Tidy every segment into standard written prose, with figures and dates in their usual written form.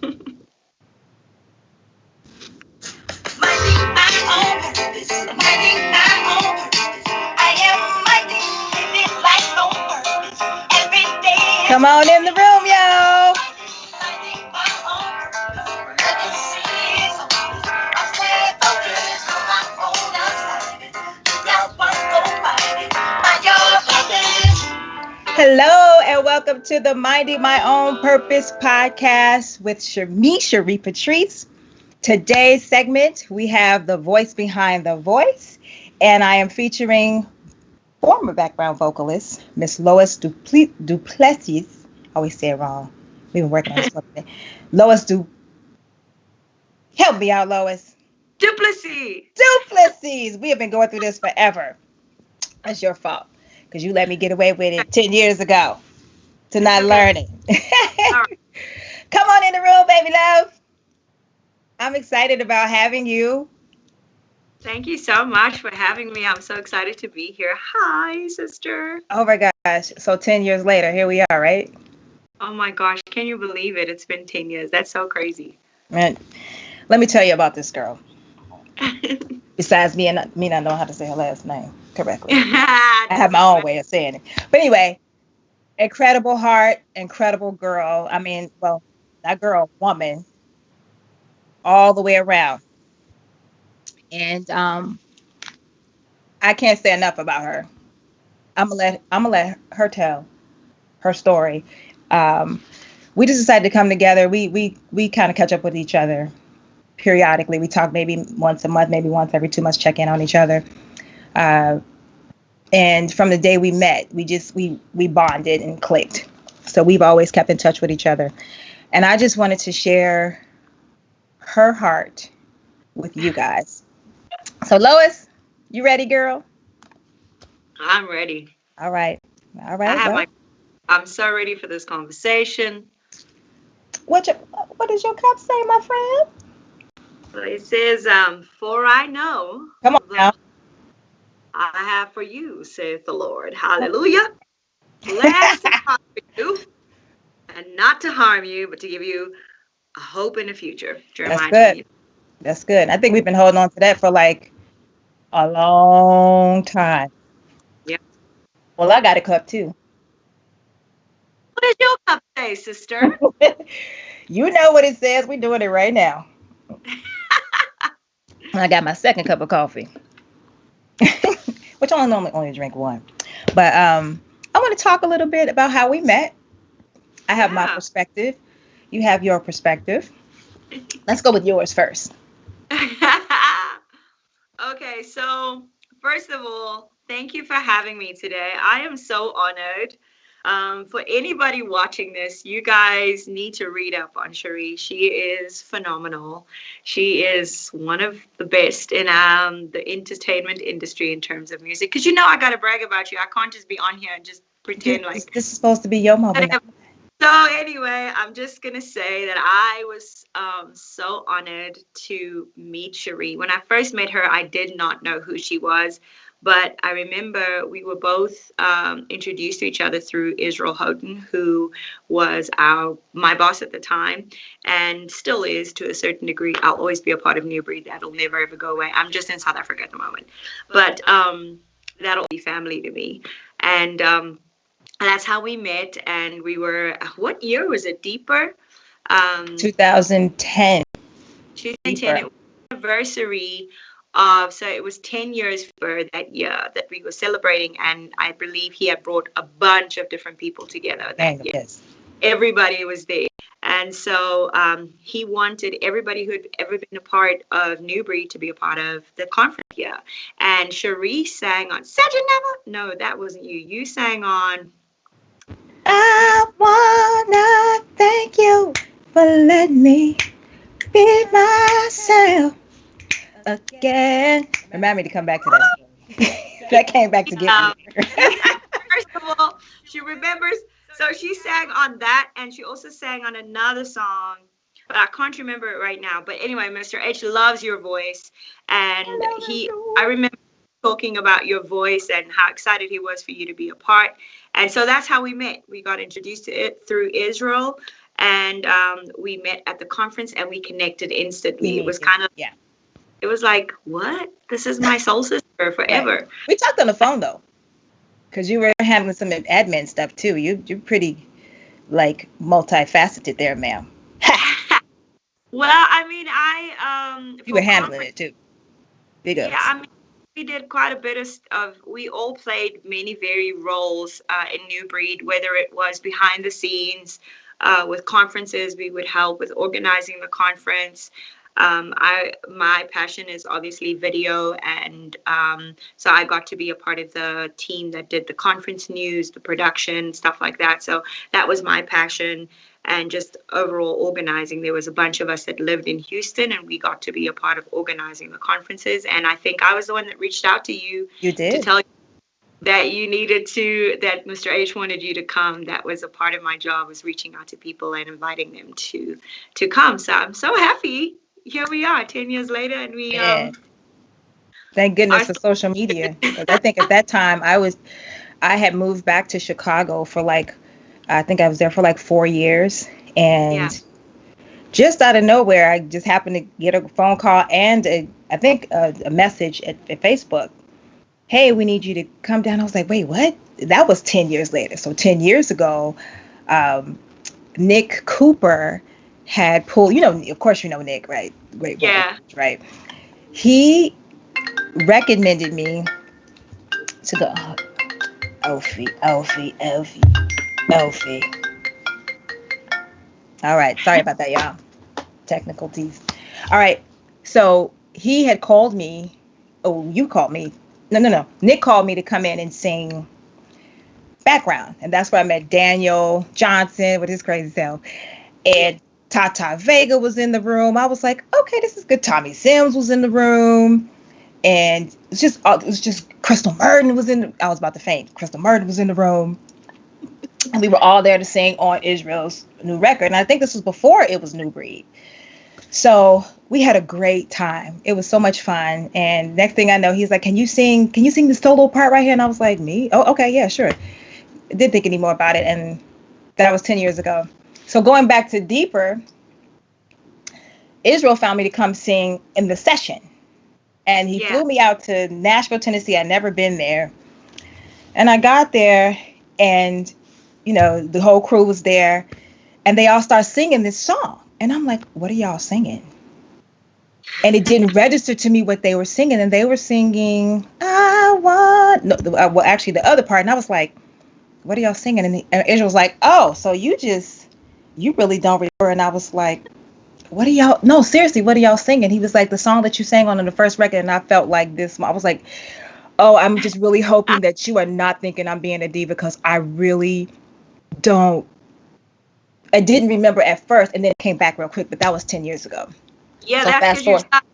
Come on in the room, yo. Hello and welcome to the Minding My Own Purpose podcast with me, Cherie Patrice. Today's segment, we have the voice behind the voice, and I am featuring former background vocalist, Miss Lois Du Plessis. I always say it wrong. We've been working on this for a minute. Help me out, Lois. Du Plessis. Du Plessis. We have been going through this forever. That's your fault, because you let me get away with it 10 years ago to not learning. Right. Come on in the room, baby love. I'm excited about having you. Thank you so much for having me. I'm so excited to be here. Hi, sister. Oh my gosh. So 10 years later, here we are, right? Oh my gosh. Can you believe it? It's been 10 years. That's so crazy. Man, let me tell you about this girl. Besides me not knowing how to say her last name correctly. I have my own way of saying it. But anyway, incredible heart, incredible girl. I mean, well, not girl, woman, all the way around. And I can't say enough about her. I'm gonna let her tell her story. We just decided to come together. We kind of catch up with each other periodically. We talk maybe once a month, maybe once every 2 months, check in on each other. And from the day we met, we bonded and clicked. So we've always kept in touch with each other. And I just wanted to share her heart with you guys. So Lois, you ready, girl? I'm ready. All right. I'm so ready for this conversation. What does your cup say, my friend? It says, for I know Come on now. I have for you, saith the Lord. Hallelujah. Plans to prosper you and not to harm you, but to give you a hope in the future. That's good. That's good. I think we've been holding on to that for like a long time. Yeah. Well, I got a cup too. What does your cup say, sister? You know what it says. We're doing it right now. I got my second cup of coffee, which I only drink one. But I want to talk a little bit about how we met. I have my perspective. You have your perspective. Let's go with yours first. Okay, so first of all, thank you for having me today. I am so honored. For anybody watching this, you guys need to read up on Cherie. She is phenomenal. She is one of the best in the entertainment industry in terms of music. Because I got to brag about you. I can't just be on here and just pretend like... This is supposed to be your moment. So anyway, I'm just going to say that I was so honored to meet Cherie. When I first met her, I did not know who she was. But I remember we were both introduced to each other through Israel Houghton, who was my boss at the time and still is to a certain degree. I'll always be a part of New Breed. That'll never, ever go away. I'm just in South Africa at the moment. But that'll be family to me. And that's how we met. And we were, what year was it? Deeper? 2010. 2010. It was anniversary. So it was 10 years for that year that we were celebrating, and I believe he had brought a bunch of different people together that year. Yes. Everybody was there, and so he wanted everybody who had ever been a part of New Breed to be a part of the conference here. And Cherie sang on Saturday Never. No, that wasn't you. You sang on. I wanna thank you for letting me be myself again. Remind me to come back to that. That came back to get me. First of all, she remembers. So she sang on that, and she also sang on another song, but I can't remember it right now. But anyway, Mr. H loves your voice, and I remember talking about your voice and how excited he was for you to be a part. And so that's how we met. We got introduced to it through Israel. and we met at the conference and we connected instantly. It was it was like, what? This is my soul sister forever. Right. We talked on the phone though, because you were handling some admin stuff too. You're pretty like multifaceted there, ma'am. Well, I mean, you were handling it too. Big ups. Yeah, I mean, we did quite a bit of we all played many varied roles in New Breed, whether it was behind the scenes with conferences. We would help with organizing the conference. My passion is obviously video, and so I got to be a part of the team that did the conference news, the production, stuff like that. So that was my passion, and just overall organizing. There was a bunch of us that lived in Houston, and we got to be a part of organizing the conferences. And I think I was the one that reached out to you. You did. To tell you that you needed to, that Mr. H wanted you to come. That was a part of my job, was reaching out to people and inviting them to come. So I'm so happy. Here we are 10 years later, and we thank goodness for social media. I think at that time I had moved back to Chicago for I think I was there for 4 years, and just out of nowhere I just happened to get a phone call and a message at Facebook. Hey, we need you to come down. I was like, wait, what? That was 10 years later. So 10 years ago, Nick Cooper had pulled, of course, Nick, right? Great. Yeah. Right. He recommended me to go. Elfie. All right. Sorry about that, y'all. Technical tease. All right. So he had called me. Oh, you called me. No. Nick called me to come in and sing background. And that's where I met Daniel Johnson with his crazy self. And Tata Vega was in the room. I was like, okay, this is good. Tommy Sims was in the room. And it was just Crystal Murden was I was about to faint. Crystal Murden was in the room. And we were all there to sing on Israel's new record. And I think this was before it was New Breed. So we had a great time. It was so much fun. And next thing I know, he's like, can you sing the solo part right here? And I was like, me? Oh, okay, yeah, sure. I didn't think any more about it. And that was 10 years ago. So going back to deeper, Israel found me to come sing in the session. And he flew me out to Nashville, Tennessee. I'd never been there. And I got there, and, the whole crew was there. And they all started singing this song. And I'm like, what are y'all singing? And it didn't register to me what they were singing. And they were singing, actually the other part. And I was like, what are y'all singing? And Israel was like, oh, so you really don't remember. And I was like, what are y'all singing? He was like, the song that you sang on the first record. And I felt like this. I was like, oh, I'm just really hoping that you are not thinking I'm being a diva, because I really don't. I didn't remember at first, and then it came back real quick, but that was 10 years ago. Yeah, so that's because you stopped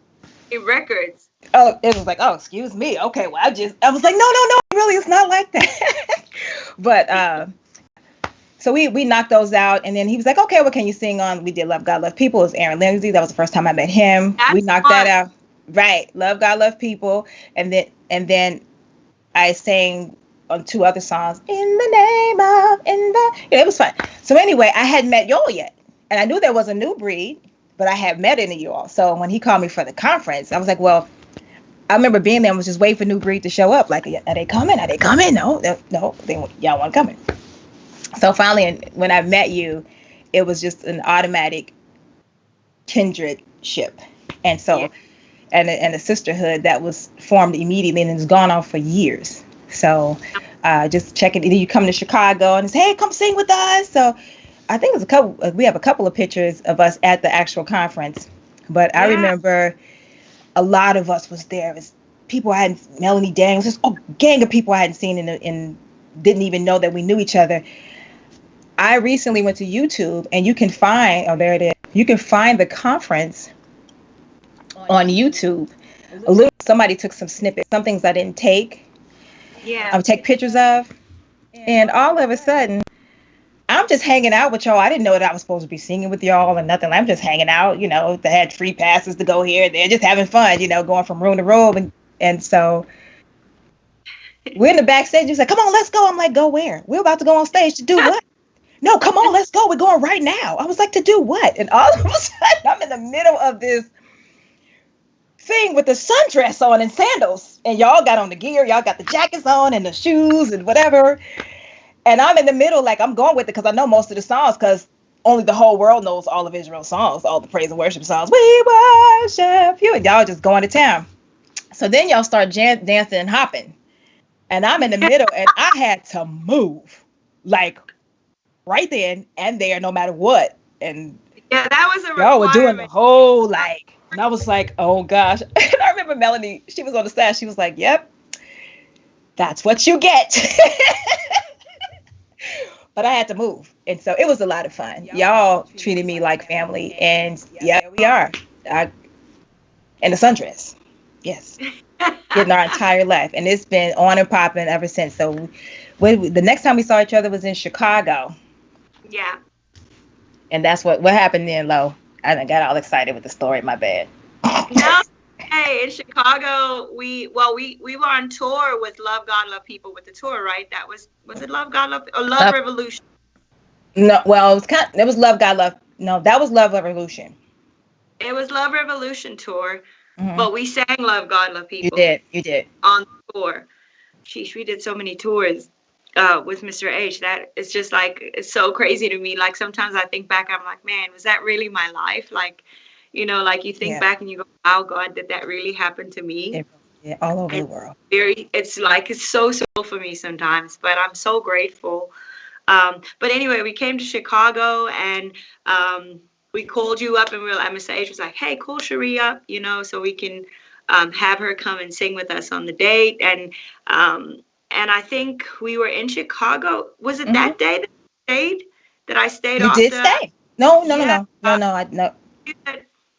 making records. Oh, it was like, oh, excuse me. Okay, well, I was like, no, really, it's not like that. But so we knocked those out, and then he was like, okay, what can you sing on? We did Love God, Love People. It was Aaron Lindsay. That was the first time I met him. We knocked that out. Right, Love God, Love People, and then I sang on 2 other songs, it was fun. So anyway, I hadn't met y'all yet, and I knew there was a New Breed, but I had met any of y'all. So when he called me for the conference, I was like, well, I remember being there and was just waiting for New Breed to show up. Like, are they coming? No, y'all weren't coming. So finally, when I met you, it was just an automatic kindredship, and so and a sisterhood that was formed immediately, and it's gone on for years. So just checking. You come to Chicago and say, hey, come sing with us. So I think we have a couple of pictures of us at the actual conference. But I remember a lot of us was there. It was people I hadn't, Melanie Daniels, just a gang of people I hadn't seen and didn't even know that we knew each other. I recently went to YouTube, and you can find, there it is. You can find the conference on YouTube. Somebody took some snippets, some things I didn't take. I would take pictures of, and all of a sudden, I'm just hanging out with y'all. I didn't know that I was supposed to be singing with y'all or nothing. I'm just hanging out, they had free passes to go here and there, just having fun, going from room to room. And so we're in the backstage. He's like, come on, let's go. I'm like, go where? We're about to go on stage to do what? no, come on, let's go. We're going right now. I was like, to do what? And all of a sudden, I'm in the middle of this thing with the sundress on and sandals. And y'all got on the gear. Y'all got the jackets on and the shoes and whatever. And I'm in the middle, like, I'm going with it because I know most of the songs, because only the whole world knows all of Israel's songs, all the praise and worship songs. We worship you. And y'all just going to town. So then y'all start dancing and hopping. And I'm in the middle, and I had to move, like, right then and there, no matter what. And yeah, that was a y'all were doing the whole, like, and I was like, oh, gosh. And I remember Melanie, she was on the side. She was like, yep, that's what you get. But I had to move. And so it was a lot of fun. Y'all treated me like family. And yeah, we are. In the sundress. Yes. Getting our entire life. And it's been on and popping ever since. So the next time we saw each other was in Chicago. Yeah. And that's what happened then, Lo. I got all excited with the story. My bad. No. Hey, in Chicago, we were on tour with Love God Love People with the tour, right? That was it Love God Love or Love Revolution? No, well, it was Love God Love. No, that was Love Revolution. It was Love Revolution tour, but we sang Love God Love People. You did on tour. Sheesh, we did so many tours with Mr. H. That it's just like, it's so crazy to me. Like sometimes I think back, I'm like, man, was that really my life? Like, you know, like you think back and you go, wow, God, did that really happen to me? Yeah, all over the world. It's so surreal for me sometimes, but I'm so grateful. But anyway, we came to Chicago and we called you up, and Mr. H was like, hey, call Cherie up, you know, so we can have her come and sing with us on the date. And I think we were in Chicago. Was it that day that I stayed? That I stayed? You did stay? No.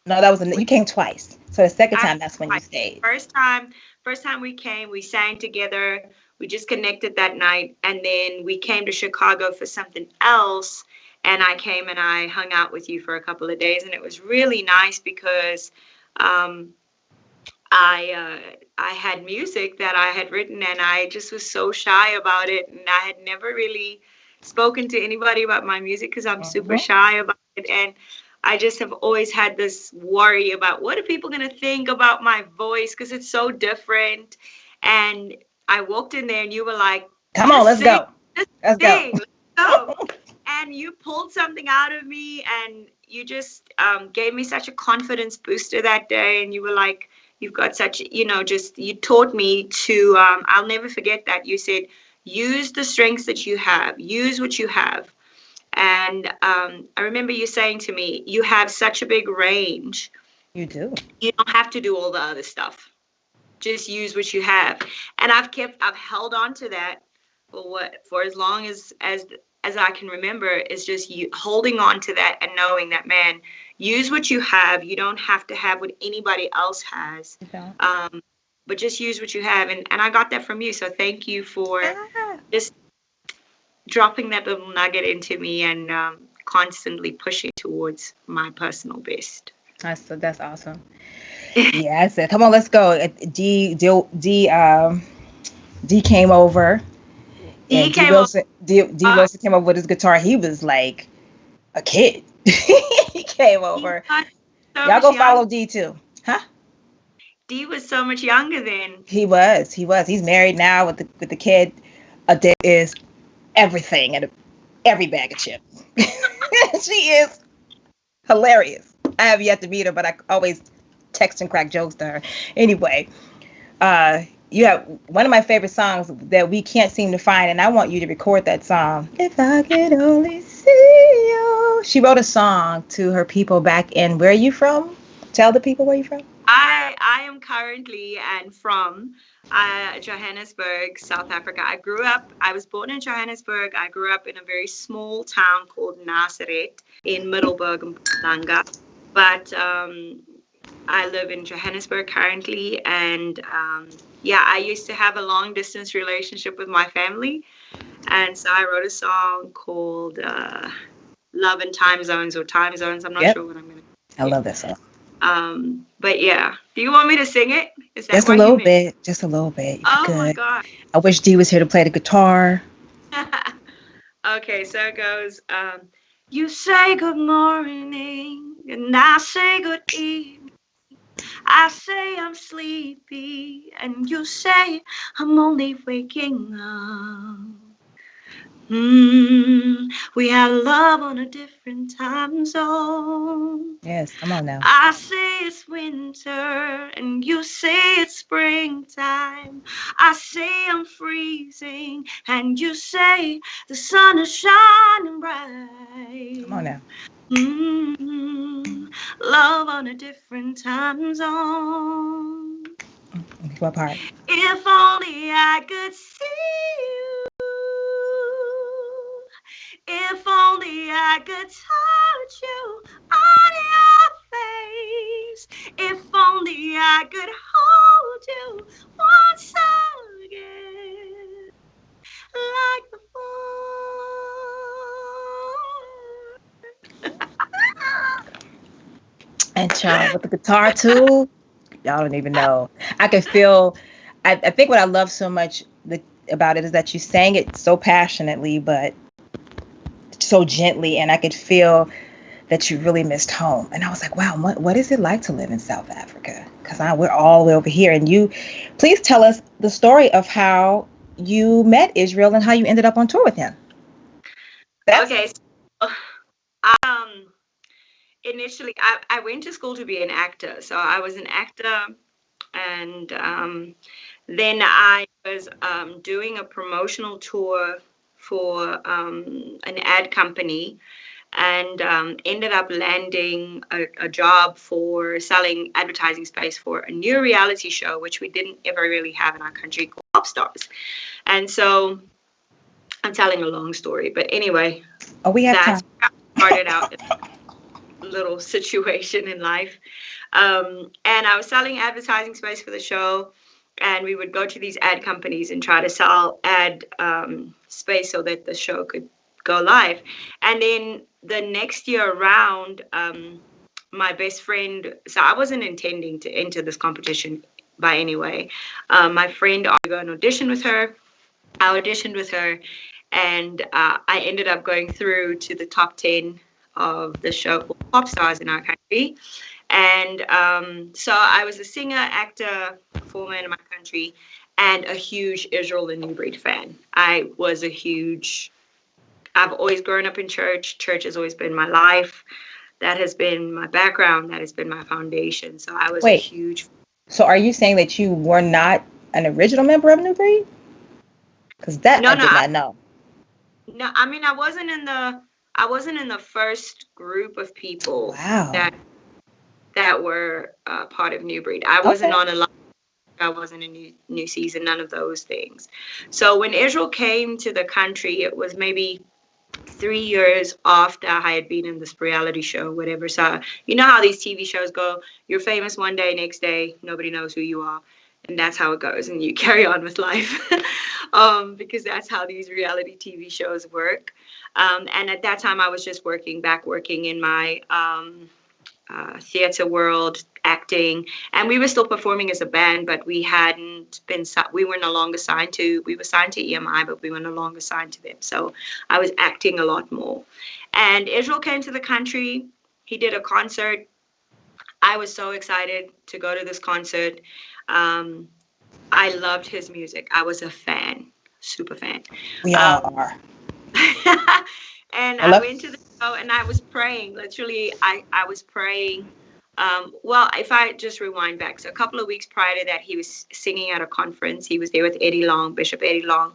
No, that was you came twice. So the second time, that's when you stayed. First time we came, we sang together. We just connected that night, and then we came to Chicago for something else. And I came and I hung out with you for a couple of days, and it was really nice because I had music that I had written, and I just was so shy about it, and I had never really spoken to anybody about my music because I'm super shy about it, and I just have always had this worry about what are people going to think about my voice because it's so different. And I walked in there and you were like, come on, let's go. Let's go. And you pulled something out of me, and you just gave me such a confidence booster that day. And you were like, you've got such, you know, just, you taught me to, I'll never forget that. You said, use the strengths that you have, use what you have. And I remember you saying to me, you have such a big range. You do. You don't have to do all the other stuff. Just use what you have. And I've held on to that for as long as I can remember. Is just you holding on to that and knowing that, man, use what you have. You don't have to have what anybody else has. But just use what you have. And I got that from you. So thank you for just dropping that little nugget into me and constantly pushing towards my personal best. That's awesome. Yeah, I said, come on, let's go. D came over. D Wilson came over with his guitar. He was like a kid. He came over. Y'all go follow D too, huh? D was so much younger then. He was. He's married now with the kid. Adele is everything and every bag of chips. She is hilarious. I have yet to meet her, but I always text and crack jokes to her. Anyway, you have one of my favorite songs that we can't seem to find, and I want you to record that song. If I could only see you. She wrote a song to her people back in, where are you from? Tell the people where you're from. I am currently and from Johannesburg, South Africa. I was born in Johannesburg. I grew up in a very small town called Naseret in Middelburg, Mpumalanga. But I live in Johannesburg currently. And I used to have a long distance relationship with my family. And so I wrote a song called Love in Time Zones or Time Zones. I'm not sure what I'm going to I love that song. But yeah, do you want me to sing it? Is that just a little bit? Just a little bit. Oh my God! I wish Dee was here to play the guitar. Okay, so it goes, you say good morning, and I say good evening. I say I'm sleepy, and you say I'm only waking up. We have love on a different time zone. Yes, come on now. I say it's winter and you say it's springtime. I say I'm freezing and you say the sun is shining bright. Come on now. Love on a different time zone. What part? If only I could see you. If only I could touch you on your face. If only I could hold you once again, like before. And child, with the guitar too, y'all don't even know. I could feel. I think what I love so much about it is that you sang it so passionately, but so gently, and I could feel that you really missed home. And I was like, wow, what is it like to live in South Africa? Because we're all the way over here. And you, please tell us the story of how you met Israel and how you ended up on tour with him. Okay, so initially I went to school to be an actor. So I was an actor, and then I was doing a promotional tour for an ad company, and ended up landing a job for selling advertising space for a new reality show, which we didn't ever really have in our country, called Pop Stars. And so I'm telling a long story, but anyway, we have that's time. How I started out in a little situation in life. And I was selling advertising space for the show, and we would go to these ad companies and try to sell ad space so that the show could go live. And then the next year around, my best friend, so I wasn't intending to enter this competition by any way. My friend asked me to go and audition with her. I auditioned with her, and I ended up going through to the top 10 of the show called Pop Stars in our country. And so I was a singer, actor, performer in my country, and a huge Israel the New Breed fan. I've always grown up in church. Church has always been my life. That has been my background. That has been my foundation. So I was a huge. So are you saying that you were not an original member of New Breed? Because I did not know. No, I mean, I wasn't in the first group of people that were part of New Breed. I wasn't on a line. I wasn't in New Season, none of those things. So when Israel came to the country, it was maybe 3 years after I had been in this reality show, whatever. So you know how these TV shows go, you're famous one day, next day, nobody knows who you are. And that's how it goes, and you carry on with life. Because that's how these reality TV shows work. And at that time, I was just working in my theater world, acting, and we were still performing as a band, but we were no longer signed to, we were signed to EMI, but we were no longer signed to them. So I was acting a lot more. And Israel came to the country. He did a concert. I was so excited to go to this concert. I loved his music. I was a fan, super fan. We all are. And I went to the show and I was praying. Literally, I was praying. Well, if I just rewind back, so a couple of weeks prior to that, he was singing at a conference. He was there with Eddie Long, Bishop Eddie Long,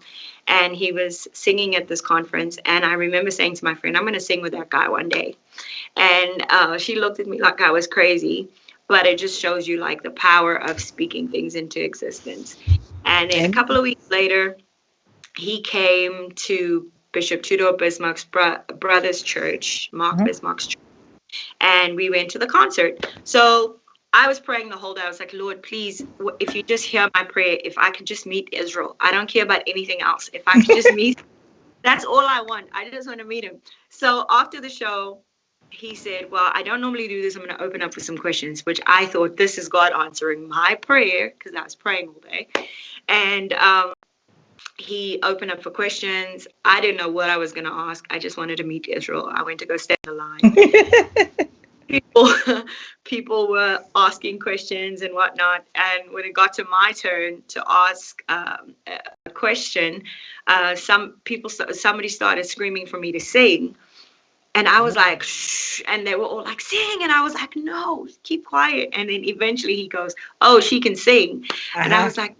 and he was singing at this conference. And I remember saying to my friend, I'm going to sing with that guy one day. And she looked at me like I was crazy, but it just shows you like the power of speaking things into existence. And then a couple of weeks later, he came to Bishop Tudor Bismarck's brother's church, Mark Bismarck's church, and we went to the concert. So I was praying the whole day. I was like, Lord, please, if you just hear my prayer, if I could just meet Israel. I don't care about anything else. If I could just meet, that's all I want. I just want to meet him. So after the show, he said, well, I don't normally do this. I'm going to open up with some questions, which I thought this is God answering my prayer, because I was praying all day. And he opened up for questions. I didn't know what I was going to ask. I just wanted to meet Israel. I went to go stand in the line. People were asking questions and whatnot. And when it got to my turn to ask a question, somebody started screaming for me to sing. And I was like, shh. And they were all like, sing. And I was like, no, keep quiet. And then eventually he goes, oh, she can sing. And I was like,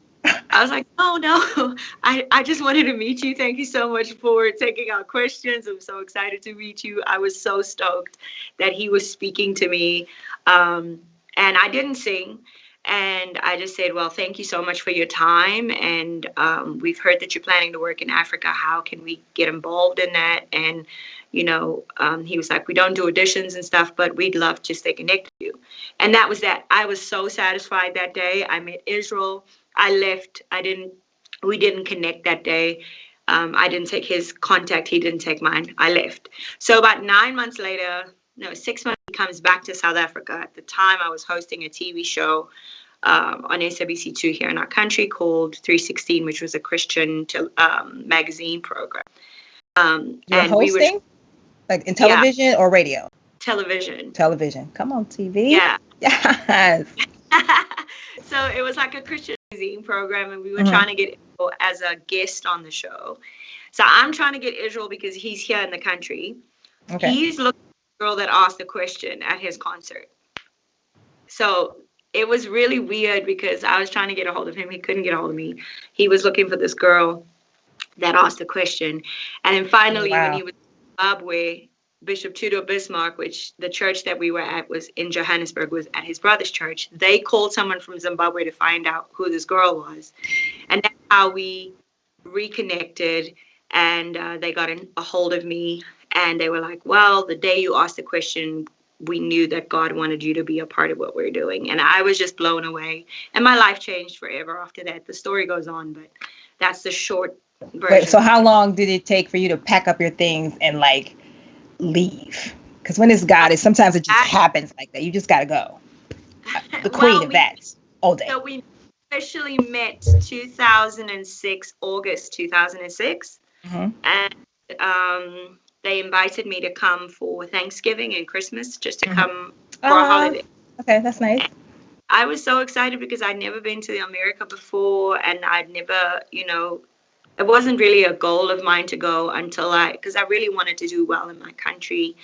oh, no, I just wanted to meet you. Thank you so much for taking our questions. I'm so excited to meet you. I was so stoked that he was speaking to me. And I didn't sing. And I just said, well, thank you so much for your time. And we've heard that you're planning to work in Africa. How can we get involved in that? And, he was like, we don't do auditions and stuff, but we'd love to stay connected with you. And that was that. I was so satisfied that day. I met Israel. I left. We didn't connect that day. I didn't take his contact. He didn't take mine. I left. So about 6 months, he comes back to South Africa. At the time, I was hosting a TV show on SABC2 here in our country called 316, which was a Christian magazine program. You're hosting? Like in television or radio? Television. Come on, TV. Yeah. Yes. So it was like a Christian magazine program, and we were trying to get Israel as a guest on the show. So I'm trying to get Israel because he's here in the country. Okay. He's looking for a girl that asked a question at his concert. So it was really weird because I was trying to get a hold of him. He couldn't get a hold of me. He was looking for this girl that asked a question. And then finally, when he was in Zimbabwe, Bishop Tudor Bismarck, which the church that we were at was in Johannesburg, was at his brother's church. They called someone from Zimbabwe to find out who this girl was. And that's how we reconnected. And they got a hold of me. And they were like, well, the day you asked the question, we knew that God wanted you to be a part of what we're doing. And I was just blown away. And my life changed forever after that. The story goes on, but that's the short version. Wait, so how long did it take for you to pack up your things and leave? Because when it's God, sometimes it just happens like that. You just got to go. The queen of that all day. So we officially met 2006, August 2006. And they invited me to come for Thanksgiving and Christmas, just to come for a holiday. Okay, that's nice. And I was so excited because I'd never been to America before, and I'd never, it wasn't really a goal of mine to go because I really wanted to do well in my country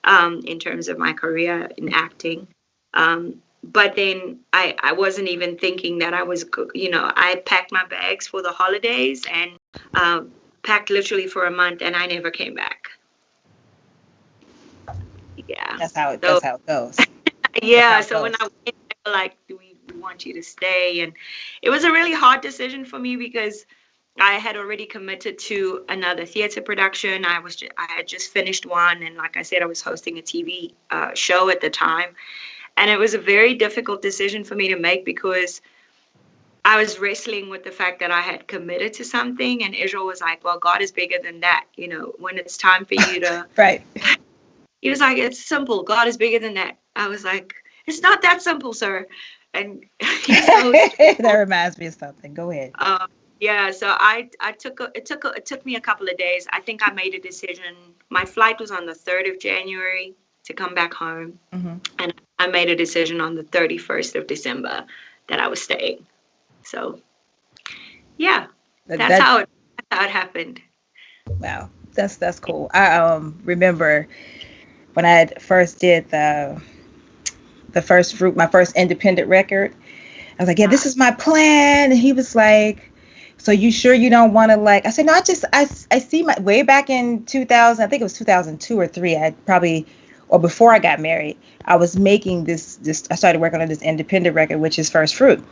in terms of my career in acting. But then I wasn't even thinking that I was, I packed my bags for the holidays and packed literally for a month, and I never came back. Yeah. That's how it goes. Yeah. So when I went, they were like, we want you to stay. And it was a really hard decision for me because I had already committed to another theater production. I had just finished one. And like I said, I was hosting a TV show at the time. And it was a very difficult decision for me to make because I was wrestling with the fact that I had committed to something. And Israel was like, well, God is bigger than that. When it's time for you to. Right. He was like, it's simple. God is bigger than that. I was like, it's not that simple, sir. And that reminds me of something. Go ahead. Yeah. So it took me a couple of days. I think I made a decision. My flight was on the 3rd of January to come back home. And I made a decision on the 31st of December that I was staying. So, yeah, that's how it happened. Wow. That's cool. I remember when I first did my first independent record. I was like, yeah, this is my plan. And he was like, so you sure you don't want to I said, no, I see my way back in 2000, I think it was 2002 or 3. Or before I got married, I was making this, I started working on this independent record, which is First Fruit.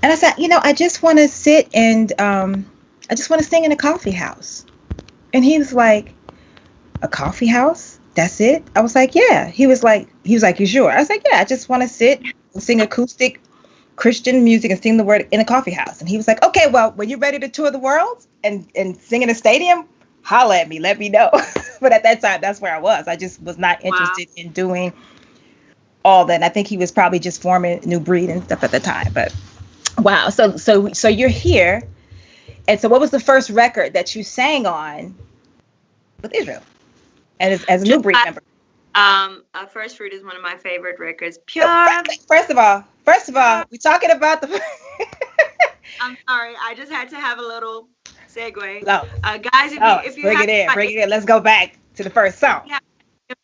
And I said, I just want to sit and I just want to sing in a coffee house. And he was like, a coffee house? That's it? I was like, yeah. He was like, you sure? I was like, yeah, I just want to sit and sing acoustic Christian music and sing the word in a coffee house. And he was like, okay, well, when you're ready to tour the world and sing in a stadium, holla at me, let me know. But at that time, that's where I was. I just was not interested in doing all that. And I think he was probably just forming New Breed and stuff at the time. But wow. So you're here And so, what was the first record that you sang on with Israel, and as a New Breed member? First Fruit is one of my favorite records. Pure. First of all, we're talking about the. I'm sorry, I just had to have a little segue. No. Guys, if you bring it in. Let's go back to the first song. Yeah,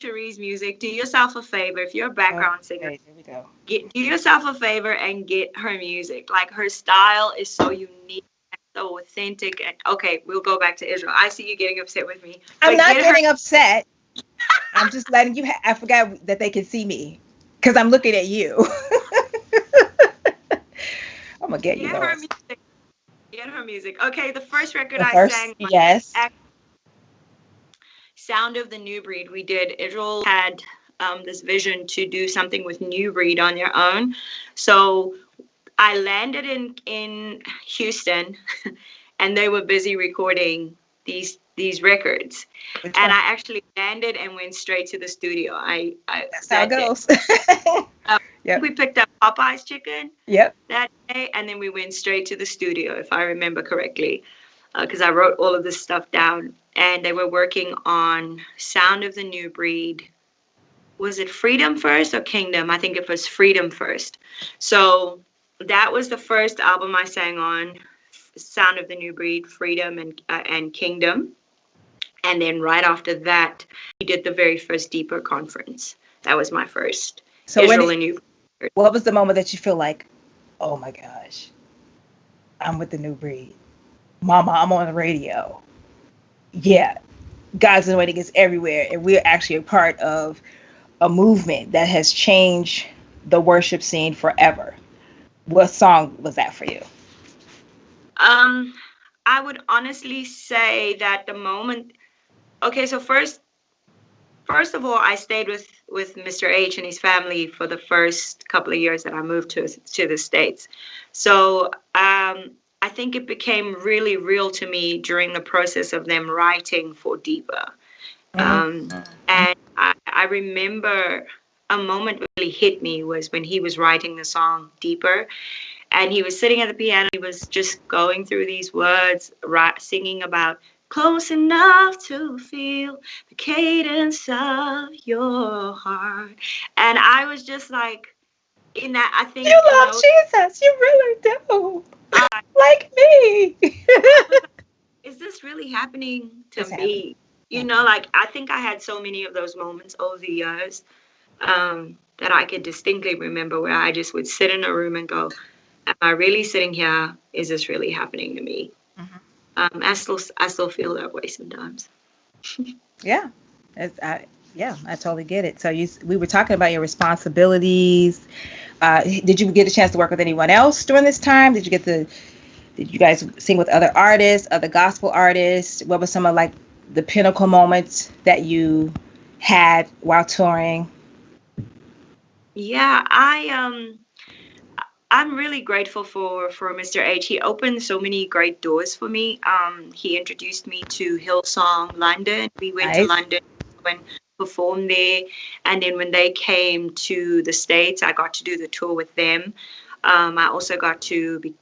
Cherie's music. Do yourself a favor. If you're a background singer, here we go. Do yourself a favor and get her music. Like, her style is so unique and so authentic. And okay, we'll go back to Israel. I see you getting upset with me. I'm not getting upset. I'm just letting you. I forgot that they can see me because I'm looking at you. I'm gonna get you. Her music. Get her music. Okay, the first record I sang. Yes. Sound of the New Breed. We did. Israel had this vision to do something with New Breed on their own. So I landed in Houston, and they were busy recording these records. And I actually landed and went straight to the studio. That's how it goes. Yep. We picked up Popeye's chicken. Yep. That day, and then we went straight to the studio, if I remember correctly, because I wrote all of this stuff down. And they were working on Sound of the New Breed. Was it Freedom first or Kingdom? I think it was Freedom first. So that was the first album I sang on, Sound of the New Breed, Freedom, and Kingdom. And then right after that, we did the very first Deeper conference. That was my first Israel and New Breed. What was the moment that you feel like, oh my gosh, I'm with the New Breed? Mama, I'm on the radio. Yeah, God's anointing is everywhere, and we're actually a part of a movement that has changed the worship scene forever. What song was that for you? I would honestly say that the moment. Okay, so first of all, I stayed with Mr. H and his family for the first couple of years that I moved to the States. So I think it became really real to me during the process of them writing for Deeper. And I remember a moment really hit me was when he was writing the song Deeper, and he was sitting at the piano. He was just going through these words, singing about close enough to feel the cadence of your heart. And I was just like, in that, I think you love Jesus. You really do. Like me. Is this really happening to me? You know, like, I think I had so many of those moments over the years that I could distinctly remember where I just would sit in a room and go, am I really sitting here? Is this really happening to me? Mm-hmm. I still feel that way sometimes. Yeah. I totally get it. So we were talking about your responsibilities. Did you get a chance to work with anyone else during this time? Did you guys sing with other artists, other gospel artists? What were some of like the pinnacle moments that you had while touring? Yeah, I'm really grateful for Mr. H. He opened so many great doors for me. He introduced me to Hillsong London. We went to London and performed there. And then when they came to the States, I got to do the tour with them. I also got to be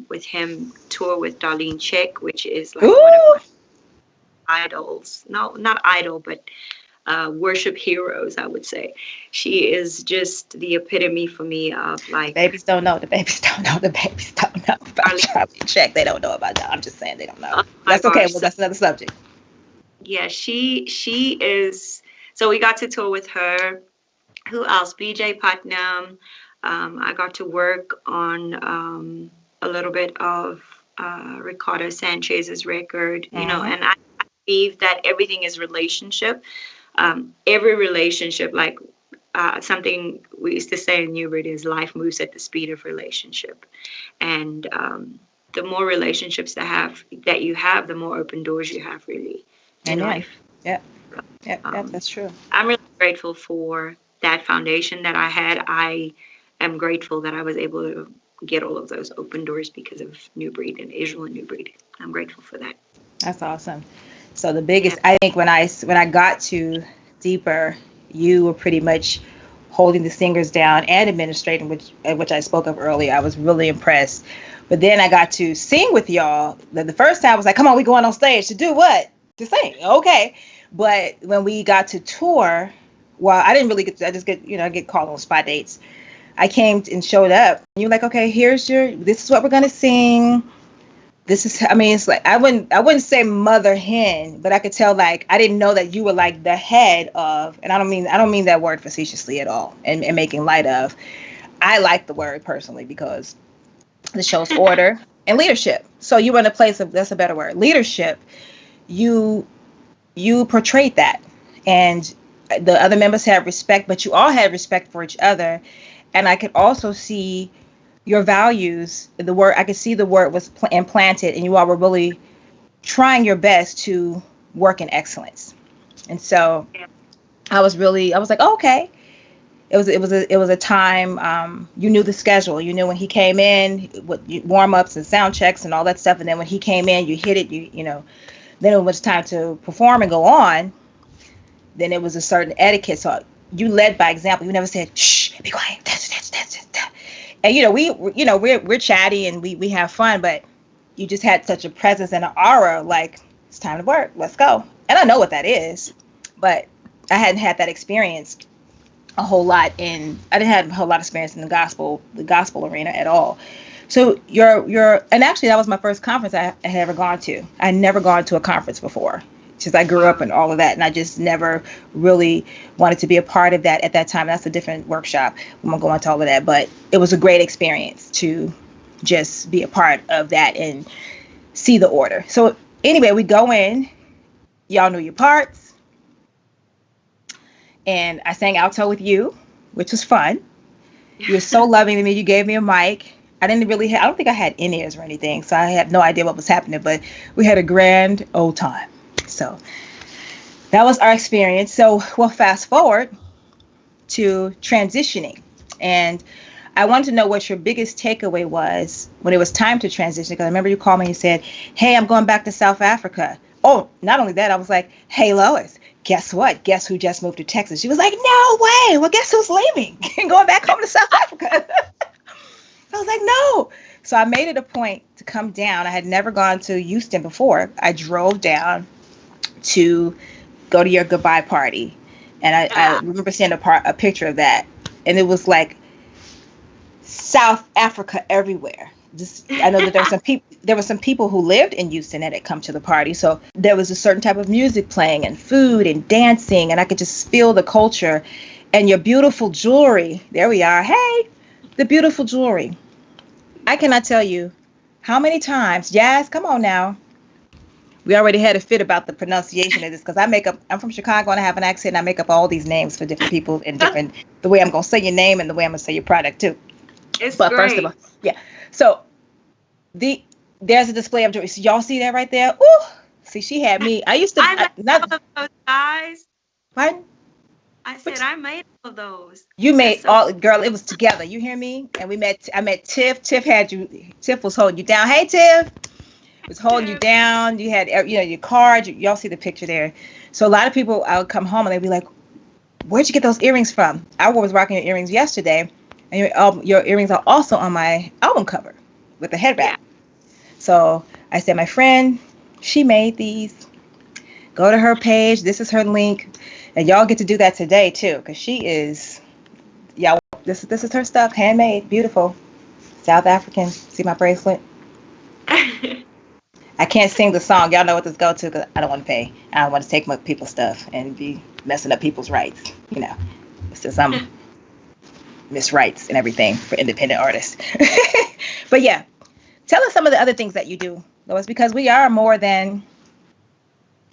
with him tour with Darlene Check, which is like one of my idols. No, not idol, but worship heroes, I would say. She is just the epitome for me of like. Babies don't know. The babies don't know. The babies don't know about Darlene Check. They don't know about that. I'm just saying they don't know. That's okay. Well, that's another subject. Yeah, she is. So we got to tour with her. Who else? BJ Putnam. I got to work on a little bit of Ricardo Sanchez's record, you know, and I believe that everything is relationship. Every relationship, like something we used to say in New Breed is life moves at the speed of relationship. And the more relationships that you have, the more open doors you have really in life. Yeah, that's true. I'm really grateful for that foundation that I had. I am grateful that I was able to get all of those open doors because of New Breed and Israel and New Breed. I'm grateful for that. That's awesome. So the biggest, I think when I got to Deeper, you were pretty much holding the singers down and administrating, which I spoke of earlier. I was really impressed But then I got to sing with y'all. The first time I was like, come on, we going on stage to do what? To sing. Okay. But when we got to tour, well, I didn't really get to, I just get, I get called on spot dates. I came and showed up. And you're like, okay, this is what we're going to sing. This is, I mean, it's like, I wouldn't say mother hen, but I could tell, like, I didn't know that you were like the head of, and I don't mean that word facetiously at all and making light of. I like the word personally because the show's order and leadership. So you were in a place of, that's a better word, leadership. You portrayed that, and the other members had respect, but you all had respect for each other. And I could also see your values. I could see the word was implanted, and you all were really trying your best to work in excellence. And so I was like, oh, okay. It was a time, you knew the schedule. You knew when he came in, what warm ups and sound checks and all that stuff. And then when he came in, you hit it. Then it was time to perform and go on. Then it was a certain etiquette. So you led by example. You never said, shh, be quiet. And we're chatty and we have fun, but you just had such a presence and an aura, like, it's time to work. Let's go. And I know what that is, but I hadn't had that experience a whole lot I didn't have a whole lot of experience in the gospel arena at all. So and actually that was my first conference I had ever gone to. I had never gone to a conference before, because I grew up and all of that, and I just never really wanted to be a part of that at that time. That's a different workshop. We won't go into all of that, but it was a great experience to just be a part of that and see the order. So anyway, we go in, y'all knew your parts. And I sang alto with you, which was fun. You were so loving to me. You gave me a mic. I don't think I had in-ears or anything, so I had no idea what was happening, but we had a grand old time. So that was our experience. So we'll fast forward to transitioning. And I wanted to know what your biggest takeaway was when it was time to transition, because I remember you called me and you said, hey, I'm going back to South Africa. Oh, not only that, I was like, hey, Lois, guess what? Guess who just moved to Texas? She was like, no way. Well, guess who's leaving and going back home to South Africa? I was like, no. So I made it a point to come down. I had never gone to Houston before. I drove down to go to your goodbye party. And I remember seeing a picture of that. And it was like South Africa everywhere. I know that there were some people who lived in Houston that had come to the party. So there was a certain type of music playing and food and dancing, and I could just feel the culture. And your beautiful jewelry. There we are. Hey, the beautiful jewelry. I cannot tell you how many times, Jazz, come on now. We already had a fit about the pronunciation of this, because I'm from Chicago and I have an accent, and I make up all these names for different people and the way I'm going to say your name and the way I'm going to say your product too. But great. First of all, yeah. So there's a display of jewelry. So y'all see that right there? Ooh, see, she had me. I used to. I made all of those guys. What? I said I made all of those. You made all, girl. It was together. You hear me? And I met Tiff. Tiff was holding you down. Hey, Tiff. Was holding you down. You had your card. Y'all see the picture there. So a lot of people, I would come home and they'd be like, "Where'd you get those earrings from?" I was rocking your earrings yesterday, and your earrings are also on my album cover with the head wrap. Yeah. So I said, my friend, she made these. Go to her page. This is her link, and y'all get to do that today too, because she is, y'all. This is her stuff, handmade, beautiful, South African. See my bracelet. I can't sing the song. Y'all know what this go to, because I don't want to pay. I don't want to take people's stuff and be messing up people's rights. Since I'm Miss Rights and everything for independent artists. But yeah, tell us some of the other things that you do, Lois, because we are more than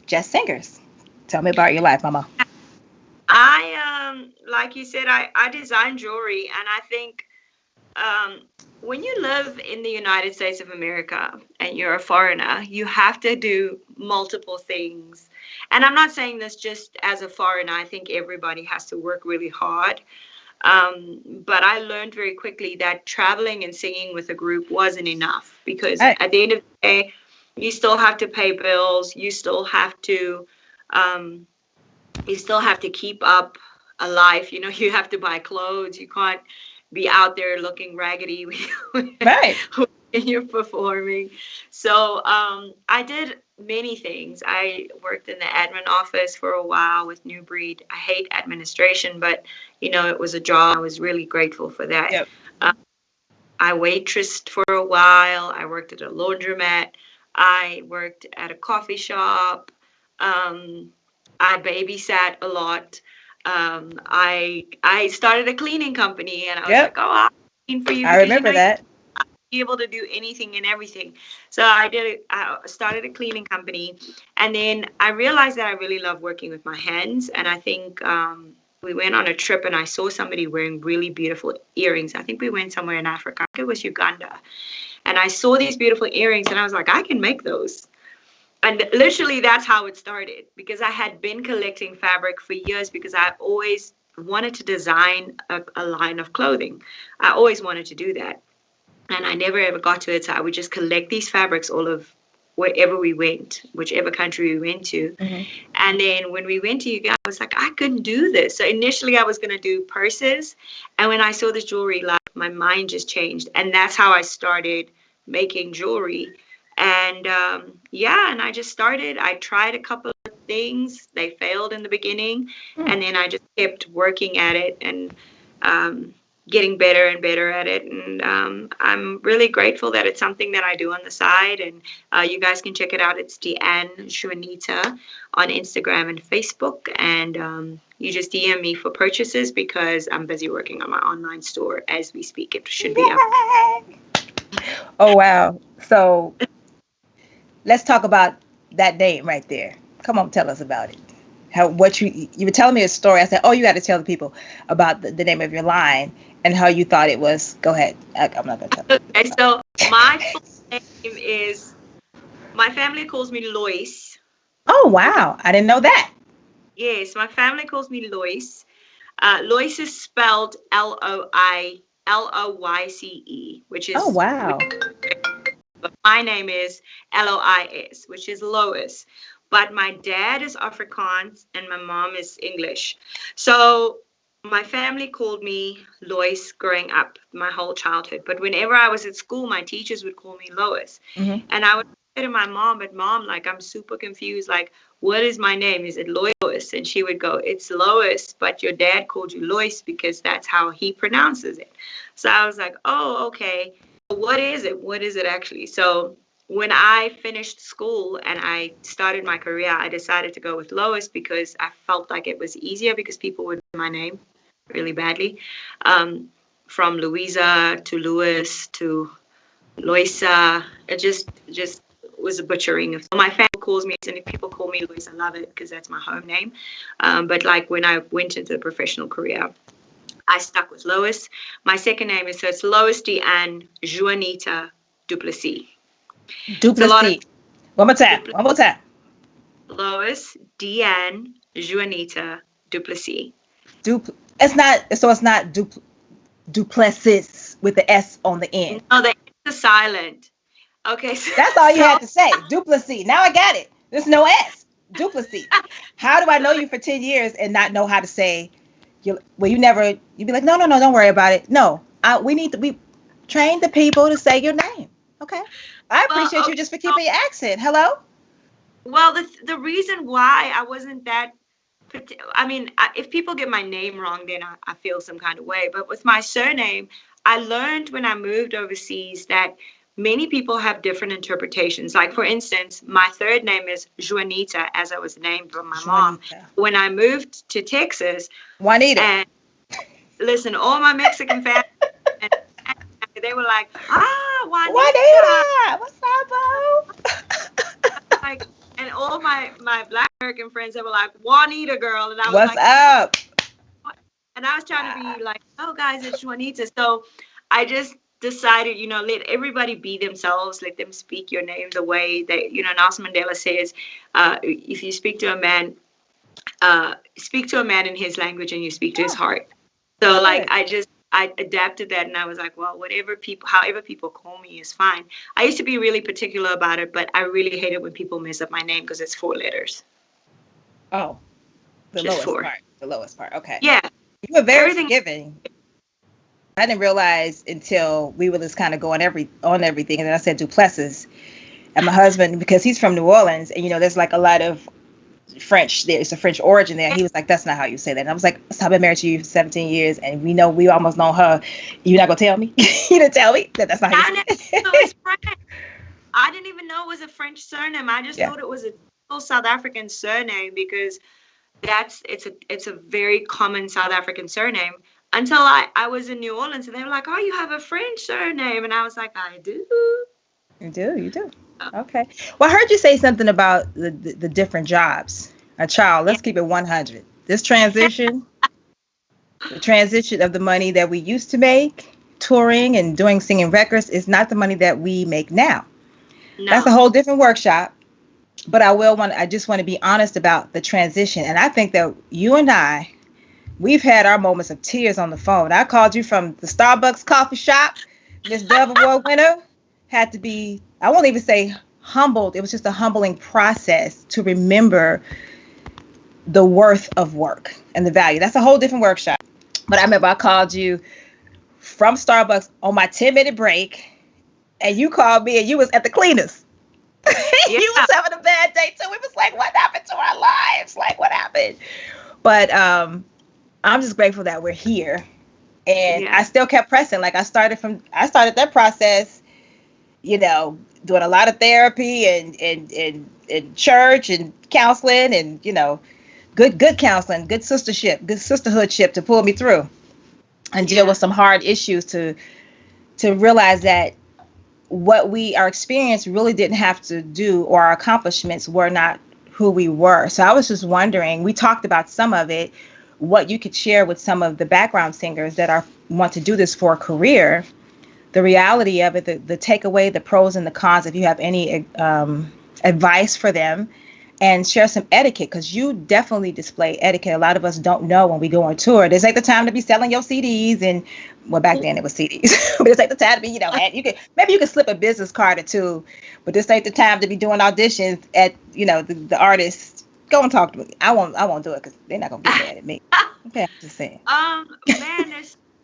just singers. Tell me about your life, Mama. I like you said, I design jewelry, and I think when you live in the United States of America and you're a foreigner, you have to do multiple things. And I'm not saying this just as a foreigner. I think everybody has to work really hard. But I learned very quickly that traveling and singing with a group wasn't enough, because at the end of the day, you still have to pay bills. You still have to keep up a life. You have to buy clothes. You can't be out there looking raggedy. Right. and you're performing. So I did many things. I worked in the admin office for a while with New Breed. I hate administration, but it was a job. I was really grateful for that. Yep. I waitressed for a while. I worked at a laundromat. I worked at a coffee shop. I babysat a lot. I started a cleaning company, and I was like, oh, I'll clean for you. I remember that. Be able to do anything and everything. So I started a cleaning company, and then I realized that I really love working with my hands. And I think we went on a trip, and I saw somebody wearing really beautiful earrings. I think we went somewhere in Africa. I think it was Uganda. And I saw these beautiful earrings, and I was like, I can make those. And literally that's how it started, because I had been collecting fabric for years, because I always wanted to design a line of clothing. I always wanted to do that. And I never ever got to it. So I would just collect these fabrics all of wherever we went, whichever country we went to. Mm-hmm. And then when we went to Uganda, I was like, I couldn't do this. So initially I was going to do purses. And when I saw this jewelry, like, my mind just changed. And that's how I started making jewelry. And and I just started. I tried a couple of things. They failed in the beginning. And then I just kept working at it and getting better and better at it. And I'm really grateful that it's something that I do on the side. And you guys can check it out. It's Deanne Juanita on Instagram and Facebook. And you just DM me for purchases, because I'm busy working on my online store as we speak. It should be up. Oh, wow. So let's talk about that name right there. Come on, tell us about it. You were telling me a story. I said, oh, you got to tell the people about the name of your line and how you thought it was. Go ahead. I'm not going to tell. Okay, so my full name is, my family calls me Lois. Oh, wow. I didn't know that. Yes, my family calls me Lois. Lois is spelled Loilyce, which is. Oh, wow. But my name is Lois, which is Lois. But my dad is Afrikaans and my mom is English. So my family called me Lois growing up my whole childhood. But whenever I was at school, my teachers would call me Lois. Mm-hmm. And I would say to my mom, but Mom, like, I'm super confused. Like, what is my name? Is it Lois? And she would go, it's Lois, but your dad called you Lois because that's how he pronounces it. So I was like, oh, okay. What is it? What is it actually? So when I finished school and I started my career, I decided to go with Lois because I felt like it was easier, because people would know my name really badly. From Louisa to Louis to Loisa, it just was a butchering of. My family calls me, and if people call me Lois, I love it because that's my home name. But like when I went into the professional career, I stuck with Lois. My second name is, so it's Lois Deanne Juanita Du Plessis. Du Plessis. One more time. Lois Deanne Juanita Du Plessis. It's not Du Plessis with the S on the end. No, the S is silent. Okay. So, that's all you had to say. Du Plessis. Now I got it. There's no S. Du Plessis. How do I know you for 10 years and not know how to say? You'd be like, no, don't worry about it. No, we train the people to say your name. Okay. I appreciate you just for keeping your accent. Hello? Well, the reason why I wasn't that, I mean, if people get my name wrong, then I feel some kind of way. But with my surname, I learned when I moved overseas that many people have different interpretations. Like, for instance, my third name is Juanita, as I was named by my mom. When I moved to Texas, Juanita. And listen, all my Mexican family, they were like, Juanita. What's up, bro? Like, and all my Black American friends, they were like, Juanita girl. And I was what's up? And I was trying to be like, oh, guys, it's Juanita. So I just decided, let everybody be themselves. Let them speak your name the way that, Nelson Mandela says, if you speak to a man in his language and you speak to his heart. So like, I adapted that, and I was like, well, however people call me is fine. I used to be really particular about it, but I really hate it when people mess up my name because it's 4 letters. Oh, the lowest part. Okay. Yeah. You were very forgiving. I didn't realize until we were just kind of going on everything, and then I said Du Plessis, and my husband, because he's from New Orleans, and there's like a lot of French. There's a French origin there. He was like, "That's not how you say that." And I was like, "So I've been married to you for 17 years, and we almost know her. You're not gonna tell me? You didn't tell me that's not how you say it." I didn't even know it was a French surname. I just thought it was a South African surname because it's a very common South African surname. Until I was in New Orleans and they were like, "Oh, you have a French surname," and I was like, "I do." You do. Okay. Well, I heard you say something about the different jobs. A child. Let's keep it 100. This transition, the transition of the money that we used to make touring and doing singing records is not the money that we make now. No. That's a whole different workshop. But I just want to be honest about the transition. And I think that you and I, we've had our moments of tears on the phone. I called you from the Starbucks coffee shop. Miss Dove Award winner had to be, I won't even say humbled. It was just a humbling process to remember the worth of work and the value. That's a whole different workshop. But I remember I called you from Starbucks on my 10-minute break, and you called me and you was at the cleaners. You was having a bad day too. It was like, what happened to our lives? Like, what happened? But I'm just grateful that we're here. And I still kept pressing. Like I started that process, doing a lot of therapy and church and counseling and, good counseling, good sisterhoodship to pull me through and deal with some hard issues to realize that what our experience really didn't have to do, or our accomplishments were not who we were. So I was just wondering, we talked about some of it, what you could share with some of the background singers that want to do this for a career, the reality of it, the takeaway, the pros and the cons, if you have any advice for them, and share some etiquette, because you definitely display etiquette. A lot of us don't know when we go on tour. This ain't the time to be selling your CDs, and well, back then it was CDs, but this ain't the time to be, maybe you could slip a business card or two, but this ain't the time to be doing auditions at, the artists. Go and talk to me. I won't do it because they're not gonna be mad at me. Okay, I'm just saying. Man,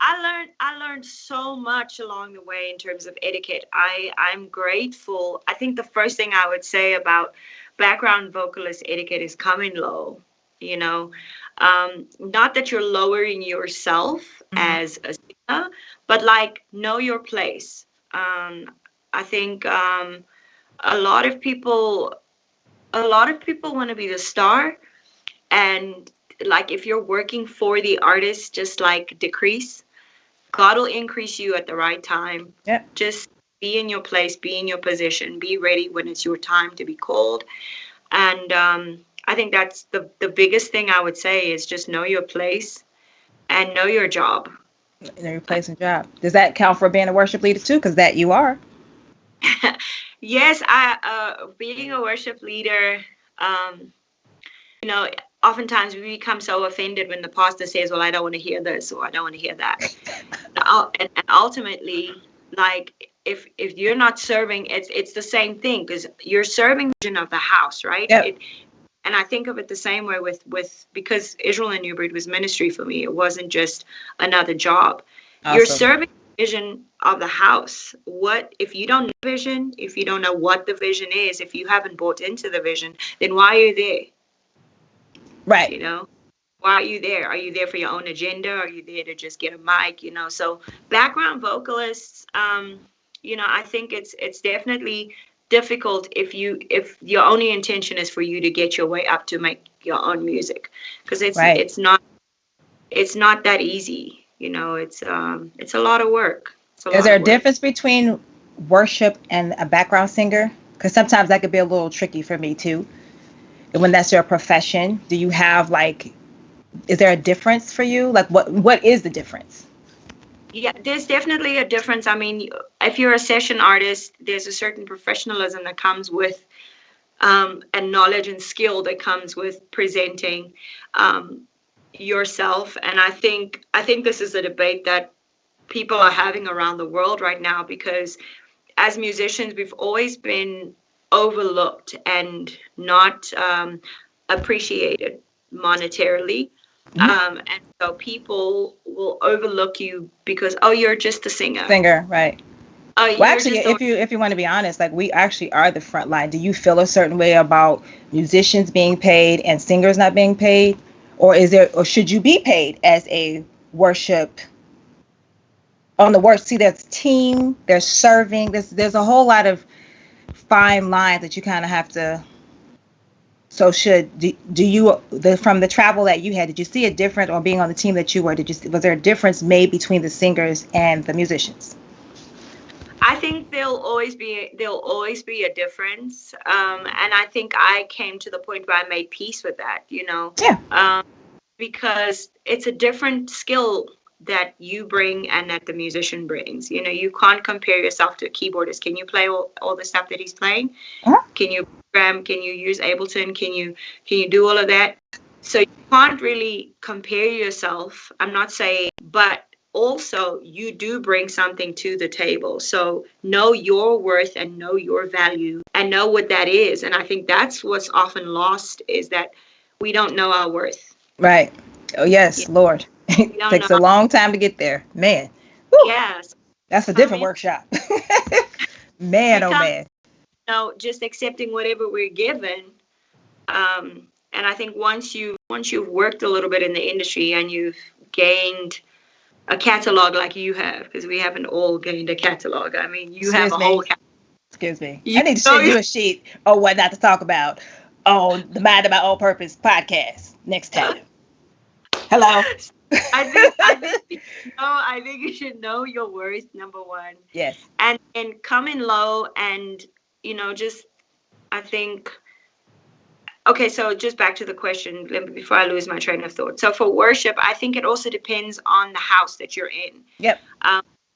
I learned so much along the way in terms of etiquette. I'm grateful. I think the first thing I would say about background vocalist etiquette is coming low. Not that you're lowering yourself as a singer, but like know your place. I think a lot of people want to be the star, and like if you're working for the artist, just like decrease. God will increase you at the right time. Yeah. Just be in your place, be in your position, be ready when it's your time to be called. And I think that's the biggest thing I would say is just know your place and know your job. Know your place and job. Does that count for being a worship leader too? Because that you are. Yes, being a worship leader, oftentimes we become so offended when the pastor says, well, I don't want to hear this or I don't want to hear that. And ultimately, like if you're not serving, it's the same thing, because you're serving the vision of the house, right? Yep. And I think of it the same way with because Israel and New Breed was ministry for me. It wasn't just another job. Awesome. You're serving the vision of the house. What if you don't know vision, if you don't know what the vision is, if you haven't bought into the vision, then why are you there? Right. Why are you there? Are you there for your own agenda? Are you there to just get a mic? So background vocalists, I think it's definitely difficult if your only intention is for you to get your way up to make your own music, because it's not that easy. It's a lot of work. Is there a difference between worship and a background singer? Because sometimes that could be a little tricky for me too. And when that's your profession, do you have is there a difference for you? Like what is the difference? Yeah, there's definitely a difference. I mean, if you're a session artist, there's a certain professionalism that comes with and knowledge and skill that comes with presenting yourself. And I think this is a debate that people are having around the world right now, because as musicians, we've always been overlooked and not appreciated monetarily. And so people will overlook you because, oh, you're just a singer. Singer, right. Oh, Well, actually, if you want to be honest, like, we actually are the front line. Do you feel a certain way about musicians being paid and singers not being paid? Or should you be paid as a worship on the work? See, there's team, there's serving, there's a whole lot of fine lines that you kind of have to. So do you, from the travel that you had, did you see a difference, or being on the team that you were, was there a difference made between the singers and the musicians? I think there'll always be a difference, and I think I came to the point where I made peace with that. Yeah. Because it's a different skill that you bring and that the musician brings. You can't compare yourself to a keyboardist. Can you play all the stuff that he's playing? Uh-huh. Can you program? Can you use Ableton? Can you do all of that? So you can't really compare yourself. I'm not saying, but also you do bring something to the table. So know your worth and know your value and know what that is. And I think that's what's often lost, is that we don't know our worth. Right. Oh, yes, Lord. It takes a long time to get there. Man. Woo. Yes. That's a different workshop. Man, oh man. Just accepting whatever we're given. And I think once you've worked a little bit in the industry and you've gained a catalog like you have, because we haven't all gained a catalog. I mean, you have a whole catalog. Excuse me. I need to send you a sheet of what not to talk about on the Mind of My Own Purpose podcast next time. Hello. I think you should know your worth, number one. Yes. And come in low and, just, I think, okay, so just back to the question before I lose my train of thought. So for worship, I think it also depends on the house that you're in. Yep.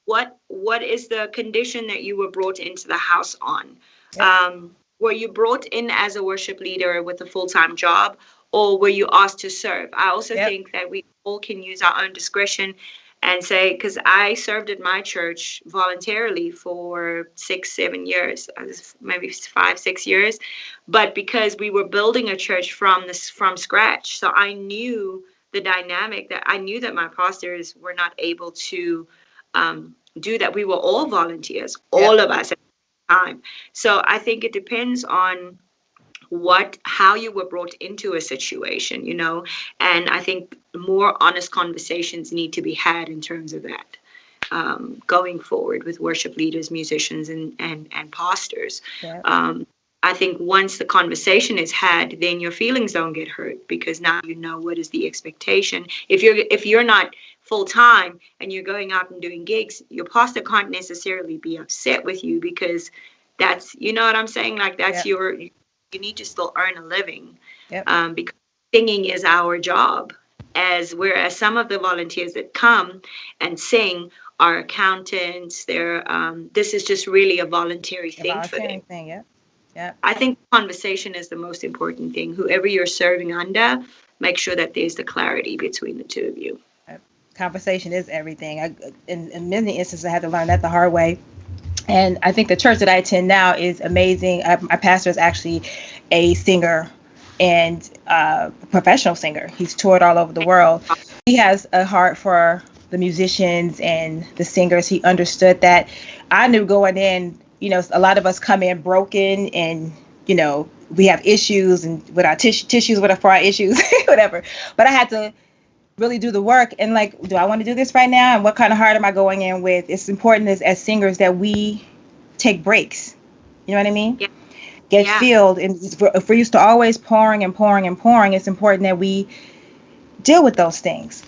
What is the condition that you were brought into the house on? Yep. Were you brought in as a worship leader with a full-time job, or were you asked to serve? I also think that we all can use our own discretion and say, because I served at my church voluntarily for 6-7 years, maybe 5-6 years, but because we were building a church from scratch, so I knew the dynamic, that I knew that my pastors were not able to do that. We were all volunteers, all of us at the time. So I think it depends on how you were brought into a situation, and I think more honest conversations need to be had in terms of that, going forward with worship leaders, musicians, and pastors. I think once the conversation is had, then your feelings don't get hurt, because now you know what is the expectation. If you're not full time and you're going out and doing gigs, your pastor can't necessarily be upset with you, because that's, you know what I'm saying? Like, that's you need to still earn a living, because singing is our job. Whereas some of the volunteers that come and sing are accountants. This is just really a voluntary thing for them. I think conversation is the most important thing. Whoever you're serving under, make sure that there's the clarity between the two of you. Conversation is everything. In many instances, I had to learn that the hard way. And I think the church that I attend now is amazing. My pastor is actually a singer and a professional singer. He's toured all over the world. He has a heart for the musicians and the singers. He understood that. I knew going in, a lot of us come in broken, and, we have issues, and with our tissues for our issues, whatever. But I had to really do the work and, like, do I want to do this right now? And what kind of heart am I going in with? It's important as singers that we take breaks. You know what I mean? Yeah. Get filled. And if we're used to always pouring and pouring and pouring, it's important that we deal with those things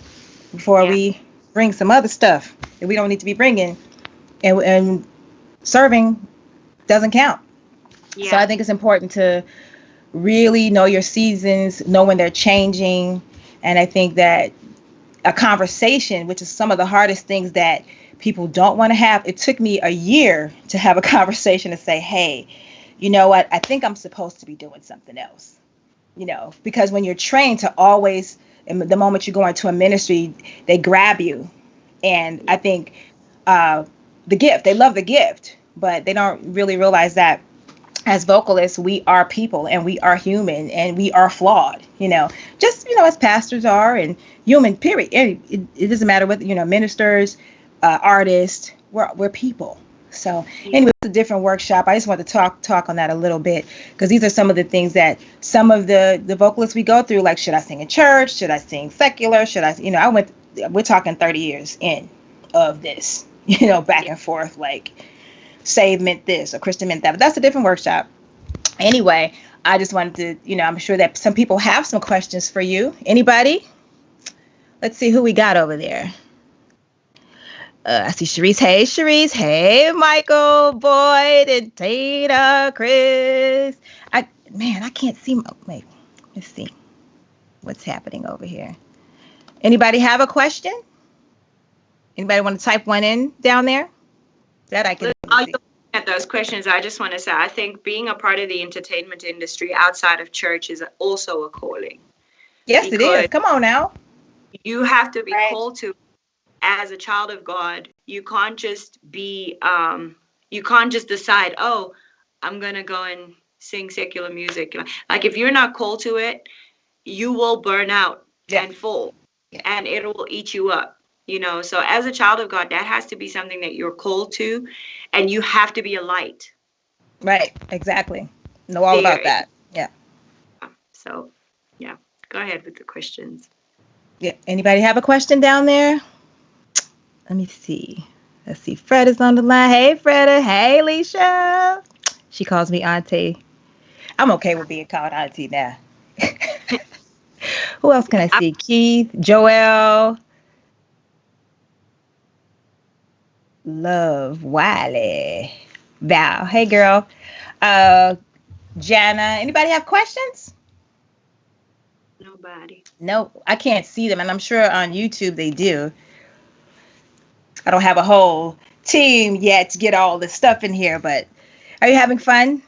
before we bring some other stuff that we don't need to be bringing. And serving doesn't count. Yeah. So I think it's important to really know your seasons, know when they're changing. And I think that a conversation, which is some of the hardest things that people don't want to have, it took me a year to have a conversation to say, hey, you know what? I think I'm supposed to be doing something else, because when you're trained to always, the moment you go into a ministry, they grab you. And I think the gift, they love the gift, but they don't really realize that as vocalists, we are people and we are human and we are flawed, just, as pastors are and human, period. It doesn't matter whether, ministers, artists, we're people. So anyway, it's a different workshop. I just want to talk on that a little bit because these are some of the things that some of the vocalists we go through, like, should I sing in church? Should I sing secular? Should I, we're talking 30 years in of this, back and forth, like, Save meant this or Christian meant that, but that's a different workshop. Anyway, I just wanted to, I'm sure that some people have some questions for you. Anybody? Let's see who we got over there. I see Sharice. Hey, Sharice. Hey, Michael, Boyd, and Tina, Chris. I can't see. Wait, let's see what's happening over here. Anybody have a question? Anybody want to type one in down there? That I can see. At those questions, I just want to say, I think being a part of the entertainment industry outside of church is also a calling. Yes, it is. Come on now. You have to be called to as a child of God. You can't just be, you can't just decide, oh, I'm going to go and sing secular music. Like, if you're not called to it, you will burn out and fall, and it will eat you up. So as a child of God, that has to be something that you're called to, and you have to be a light. Right. Exactly. Know all about that. Yeah. So, yeah, go ahead with the questions. Yeah. Anybody have a question down there? Let me see. Let's see. Fred is on the line. Hey, Freda. Hey, Leisha. She calls me Auntie. I'm okay with being called Auntie now. Who else can I see? Keith, Joel. Love, Wiley, Val. Hey, girl. Jana. Anybody have questions? Nobody. No, I can't see them, and I'm sure on YouTube they do. I don't have a whole team yet to get all this stuff in here, but are you having fun?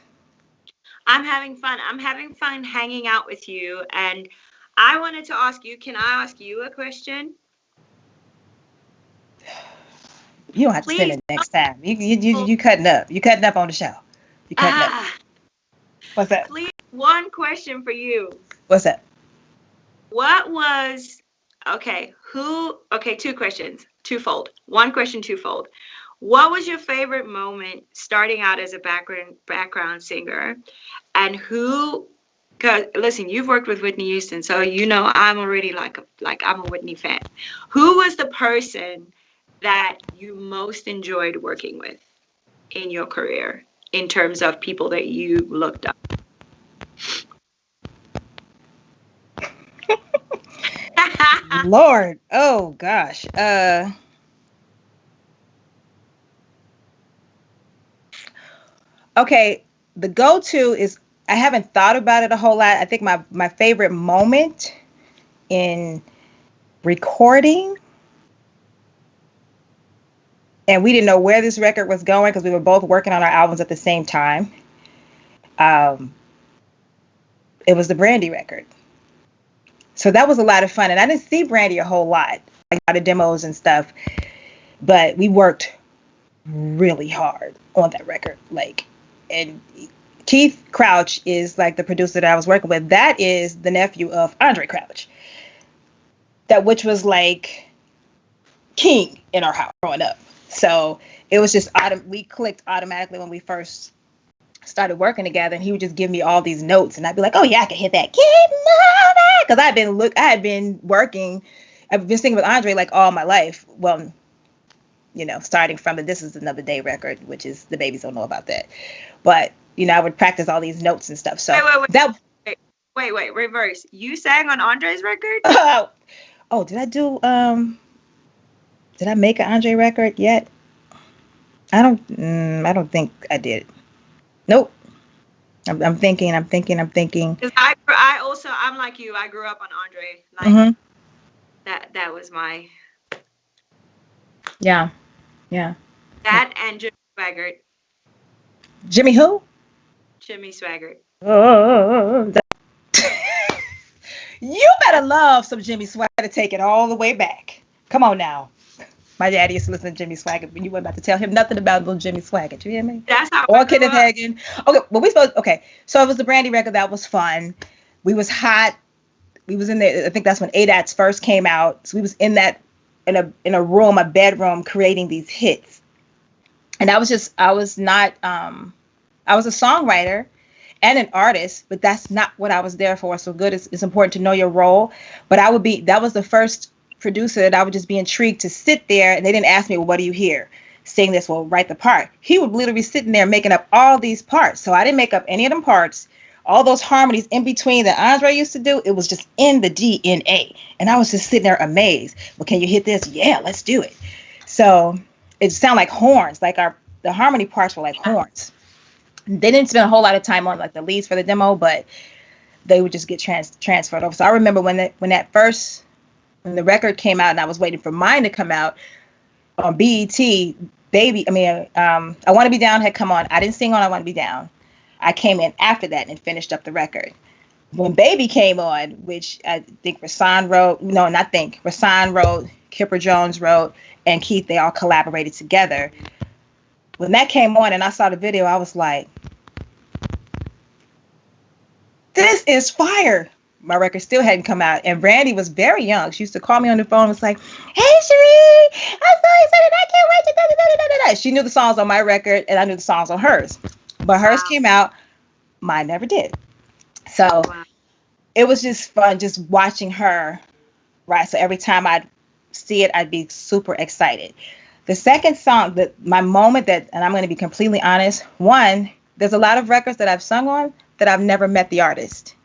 I'm having fun. I'm having fun hanging out with you, and I wanted to ask you, can I ask you a question? You don't have to spend it next time. You cutting up. You cutting up on the show. You cutting up. What's that? Please, one question for you. What's that? What was two questions. Twofold. One question, twofold. What was your favorite moment starting out as a background singer? And because listen, you've worked with Whitney Houston, so I'm already like I'm a Whitney fan. Who was the person that you most enjoyed working with in your career in terms of people that you looked up? Lord, oh gosh. Okay, the go-to is, I haven't thought about it a whole lot. I think my favorite moment in recording, and we didn't know where this record was going because we were both working on our albums at the same time. It was the Brandy record. So that was a lot of fun. And I didn't see Brandy a whole lot, like a lot of demos and stuff. But we worked really hard on that record. And Keith Crouch is like the producer that I was working with. That is the nephew of Andre Crouch. Which was like king in our house growing up. So it was just we clicked automatically when we first started working together, and he would just give me all these notes, and I'd be like, "Oh yeah, I can hit that." Because I've been singing with Andre like all my life. Well, starting from the This Is Another Day record, which is the babies don't know about that, but I would practice all these notes and stuff. So wait, reverse. You sang on Andre's record? Oh, did I do? Did I make an Andre record yet? I don't think I did. Nope. I'm thinking. Because I'm like you. I grew up on Andre. That was my. Yeah. That and Jimmy Swaggart. Jimmy who? Jimmy Swaggart. Oh. You better love some Jimmy Swaggart to take it all the way back. Come on now. My daddy used to listen to Jimmy Swaggart, but you weren't about to tell him nothing about little Jimmy Swaggart. You hear me? That's how Or I grew Kenneth up. Hagin. Okay, well okay. So it was the Brandy record that was fun. We was hot. We was in there. I think that's when ADATs first came out. So we was in a room, a bedroom, creating these hits. And I was not I was a songwriter and an artist, but that's not what I was there for. So good, it's important to know your role. But that was the first producer that I would just be intrigued to sit there, and they didn't ask me, well, what do you hear? Sing this, well, write the part. He would literally be sitting there making up all these parts. So I didn't make up any of them parts. All those harmonies in between that Andre used to do, it was just in the DNA. And I was just sitting there amazed. Well, can you hit this? Yeah, let's do it. So it sounded like horns, like the harmony parts were like horns. They didn't spend a whole lot of time on like the leads for the demo, but they would just get transferred over. So I remember when the record came out and I was waiting for mine to come out on BET, I Want to Be Down had come on. I didn't sing on I Want to Be Down. I came in after that and finished up the record. When Baby came on, which I think Rasan wrote, Kipper Jones wrote, and Keith, they all collaborated together. When that came on and I saw the video, I was like, this is fire. My record still hadn't come out. And Brandy was very young. She used to call me on the phone and was like, hey, Cherie, I'm so excited. I can't wait to da. She knew the songs on my record and I knew the songs on hers. But hers came out. Mine never did. So it was just fun just watching her. Right. So every time I'd see it, I'd be super excited. The second song, my moment and I'm going to be completely honest. One, there's a lot of records that I've sung on that I've never met the artist.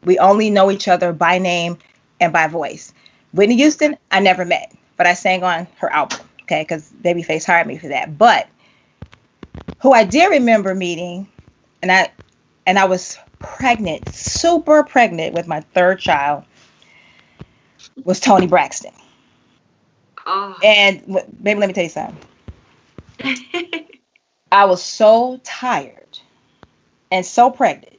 We only know each other by name and by voice. Whitney Houston, I never met, but I sang on her album, okay, because Babyface hired me for that. But who I did remember meeting, and I was pregnant, super pregnant with my third child, was Toni Braxton. Oh. And baby, let me tell you something. I was so tired and so pregnant.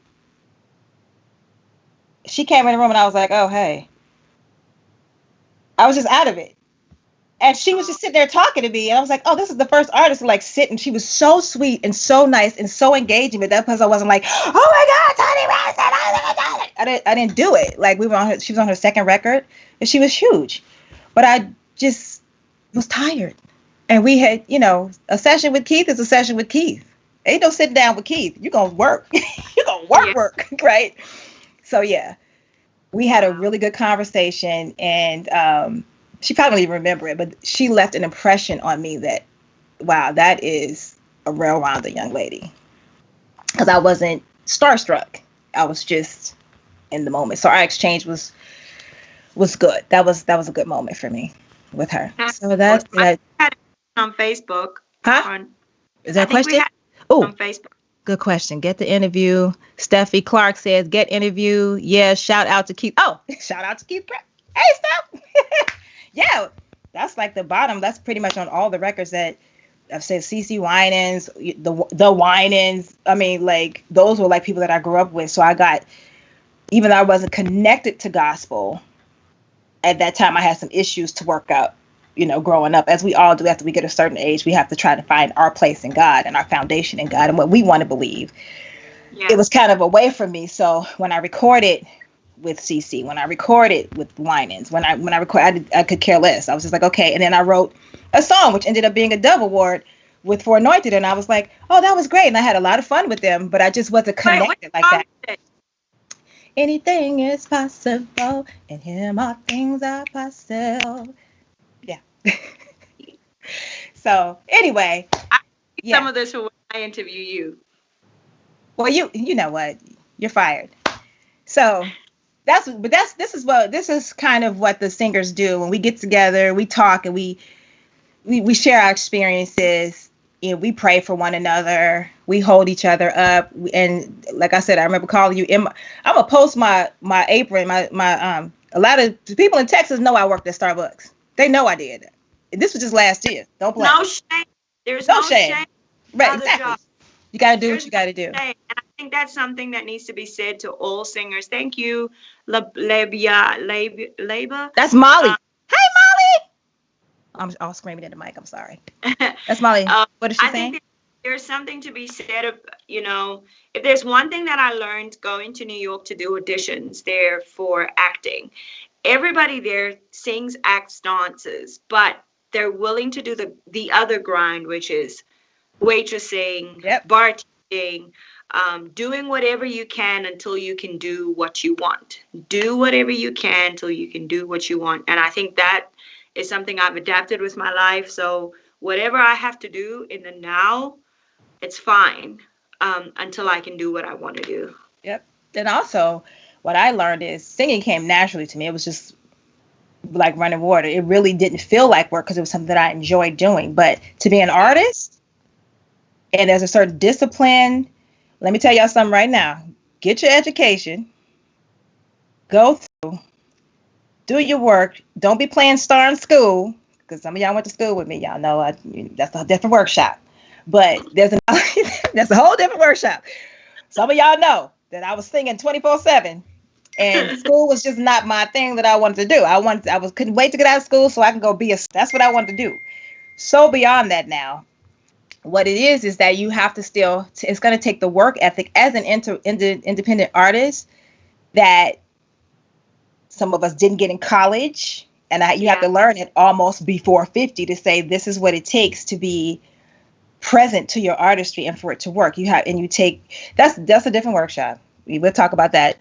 She came in the room and I was like, oh, hey. I was just out of it. And she was just sitting there talking to me. And I was like, oh, this is the first artist to like sit. And she was so sweet and so nice and so engaging. But that because I wasn't like, oh my God, Toni Braxton. I didn't do it. Like she was on her second record and she was huge. But I just was tired. And we had, a session with Keith is a session with Keith. Ain't no sitting down with Keith. You're going to work. You're going to work, right? So, yeah, we had a really good conversation. And she probably don't even remember it, but she left an impression on me that, wow, that is a well-rounded young lady. Because I wasn't starstruck. I was just in the moment. So our exchange was good. That was a good moment for me with her. So that's that. I had it on Facebook. Huh? Is that a question? Oh, on Facebook. Good question. Get the interview. Steffi Clark says, get interview. Yeah, shout out to Keith. Oh, shout out to Keith. Hey, Steph. Yeah, that's like the bottom. That's pretty much on all the records that I've said. CeCe Winans, the Winans. I mean, like those were like people that I grew up with. So I got, even though I wasn't connected to gospel, at that time I had some issues to work out, growing up, as we all do after we get a certain age. We have to try to find our place in God and our foundation in God and what we want to believe. Yeah. It was kind of away from me. So when I recorded with CeCe, when I recorded with Winans, when I recorded, I could care less. I was just like, okay. And then I wrote a song, which ended up being a Dove Award with For Anointed. And I was like, oh, that was great. And I had a lot of fun with them, but I just wasn't connected like that. Anything is possible. In him all things are possible. Yeah. So anyway. Some of this when I interview you. Well, you know what? You're fired. So this is kind of what the singers do when we get together. We talk and we share our experiences. We pray for one another. We hold each other up. And like I said, I remember calling you. I'm gonna post my apron. My a lot of people in Texas know I worked at Starbucks. They know I did. This was just last year. Don't blame. No shame. There's no shame. Right, exactly. You gotta do what you gotta do. And I think that's something that needs to be said to all singers. Thank you, Labia. That's Molly. Hey, Molly. I'm all screaming in the mic. I'm sorry. That's Molly. What is she saying? Think there's something to be said of, if there's one thing that I learned going to New York to do auditions there for acting, everybody there sings, acts, dances, but they're willing to do the other grind, which is waitressing, bartending, doing whatever you can until you can do what you want. Do whatever you can until you can do what you want. And I think that is something I've adapted with my life. So whatever I have to do in the now, it's fine, until I can do what I want to do. Yep. And also, what I learned is singing came naturally to me. It was just like running water. It really didn't feel like work because it was something that I enjoyed doing. But to be an artist, and there's a certain discipline. Let me tell y'all something right now. Get your education. Go through. Do your work. Don't be playing star in school, because some of y'all went to school with me. Y'all know that's a different workshop. But that's a whole different workshop. Some of y'all know that I was singing 24/7, and school was just not my thing that I wanted to do. Couldn't wait to get out of school so I can go that's what I wanted to do. So beyond that now, what it is that you have to still, it's going to take the work ethic as an independent artist that some of us didn't get in college. And you have to learn it almost before 50 to say, this is what it takes to be present to your artistry and for it to work. That's a different workshop. We'll talk about that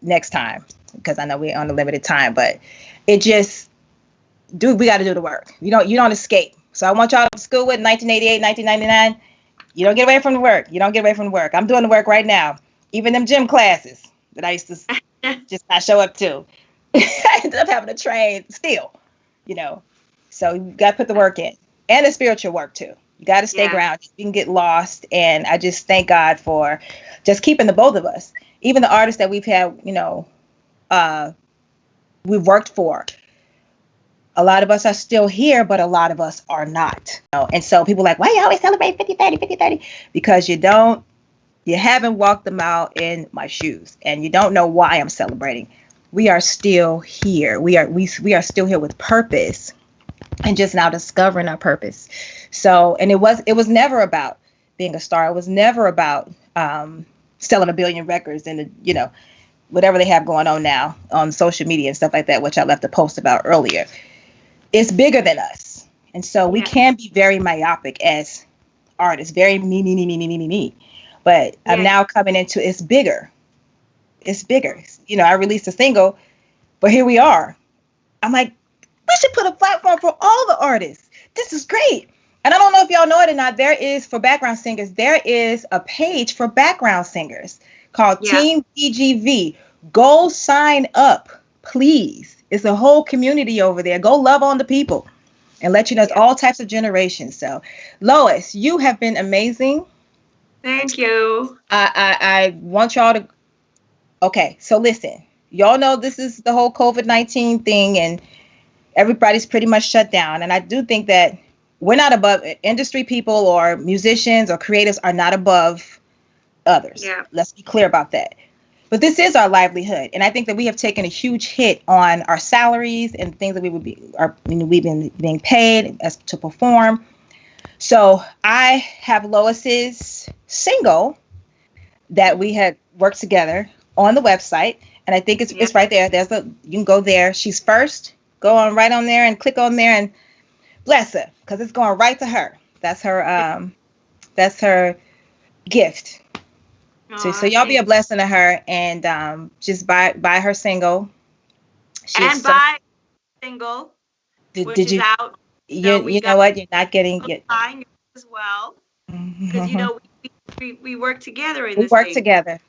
next time, because I know we're on a limited time, but we got to do the work. You don't escape. So I want y'all to school with 1988, 1999. You don't get away from the work. You don't get away from the work. I'm doing the work right now. Even them gym classes that I used to just not show up to. I ended up having to train still, So you got to put the work in, and the spiritual work too. You got to stay grounded. You can get lost. And I just thank God for just keeping the both of us. Even the artists that we've had, we've worked for. A lot of us are still here, but a lot of us are not. And so people are like, why you always celebrate 50-30, 50-30? Because you haven't walked them out in my shoes, and you don't know why I'm celebrating. We are still here. We are still here with purpose, and just now discovering our purpose. So, and it was never about being a star. It was never about selling 1 billion records and whatever they have going on now on social media and stuff like that, which I left a post about earlier. It's bigger than us. And so we can be very myopic as artists, very me. But I'm now coming into it's bigger. It's bigger. I released a single, but here we are. I'm like, we should put a platform for all the artists. This is great. And I don't know if y'all know it or not. For background singers, there is a page for background singers called Team BGV. Go sign up, please. It's a whole community over there. Go love on the people and let you know it's all types of generations. So, Lois, you have been amazing. Thank you. I want y'all to. Okay, so listen, y'all know this is the whole COVID-19 thing, and everybody's pretty much shut down. And I do think that we're not above industry people, or musicians or creatives are not above others. Yeah. Let's be clear about that. But this is our livelihood. And I think that we have taken a huge hit on our salaries and things that we've been being paid as to perform. So I have Lois's single that we had worked together on the website. And I think it's right there. You can go there. She's first. Go on right on there and click on there and bless her, because it's going right to her. That's her gift. So y'all be a blessing to her, and just buy her single. Buy single, which is out. You know what? You're not getting it. Buying it as well, because we work together in this. We work together.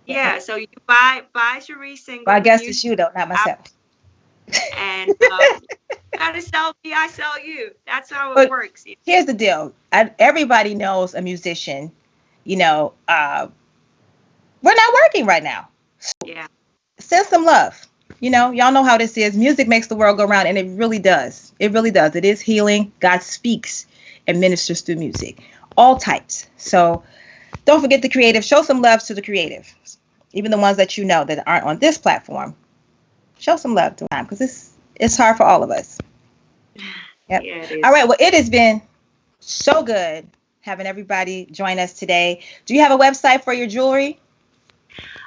Yeah, so you buy Cherie's single. Well, I guess it's you though, not myself. And gotta sell me, I sell you. That's how it works. Here's the deal. Everybody knows a musician. We're not working right now. Yeah. Send some love. Y'all know how this is. Music makes the world go round, and it really does. It really does. It is healing. God speaks and ministers through music. All types. So don't forget the creative. Show some love to the creative. Even the ones that that aren't on this platform. Show some love to them, because it's hard for all of us. Yep. Yeah, it is. All right. Well, it has been so good having everybody join us today. Do you have a website for your jewelry?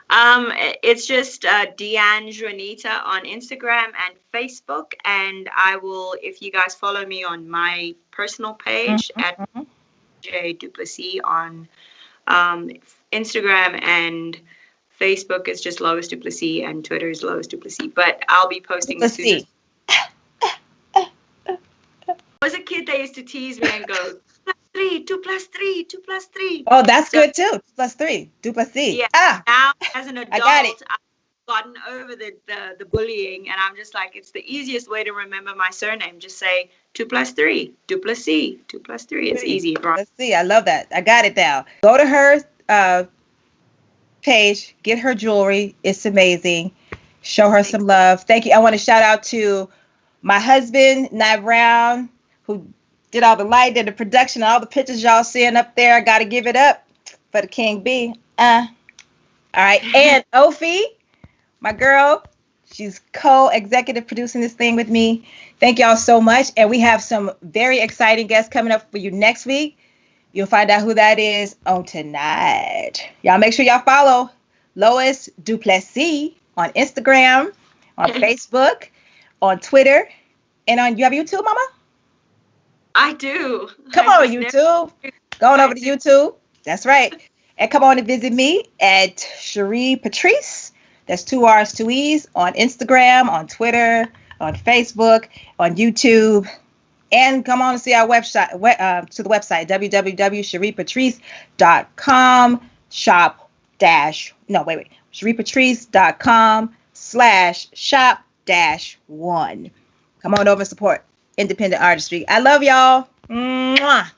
It's just Deanne Juanita on Instagram and Facebook, and I will, if you guys follow me on my personal page at Mm-hmm. J Du Plessis on Instagram and Facebook is just Lois Du Plessis, and Twitter is Lois Du Plessis. But I'll be posting as soon as. I was a kid that used to tease me and go 2+3, 2+3, 2+3. Oh, that's so good too. 2+3, Du Plessis. Yeah. Ah, now as an adult, I got it. I've gotten over the bullying, and I'm just like, it's the easiest way to remember my surname. Just say 2+3, Du Plessis, 2+3. It's easy. Let's see. I love that. I got it now. Go to her page, get her jewelry. It's amazing. Show her some love. Thank you. I want to shout out to my husband, Nye Brown, who did all the lighting and the production, all the pictures y'all seeing up there. I got to give it up for the King B. All right. And Ophie, my girl, she's co-executive producing this thing with me. Thank y'all so much. And we have some very exciting guests coming up for you next week. You'll find out who that is on tonight. Y'all make sure y'all follow Lois Du Plessis on Instagram, on Facebook, on Twitter, and on, you have YouTube, Mama? I do. Come on, YouTube. Going over to YouTube. That's right. And come on and visit me at Cherie Patrice. That's 2 R's, 2 E's on Instagram, on Twitter, on Facebook, on YouTube. And come on and see our website, to the website, www.cheriepatrice.com cheriepatrice.com/shop-1. Come on over and support independent artistry. I love y'all. Mwah.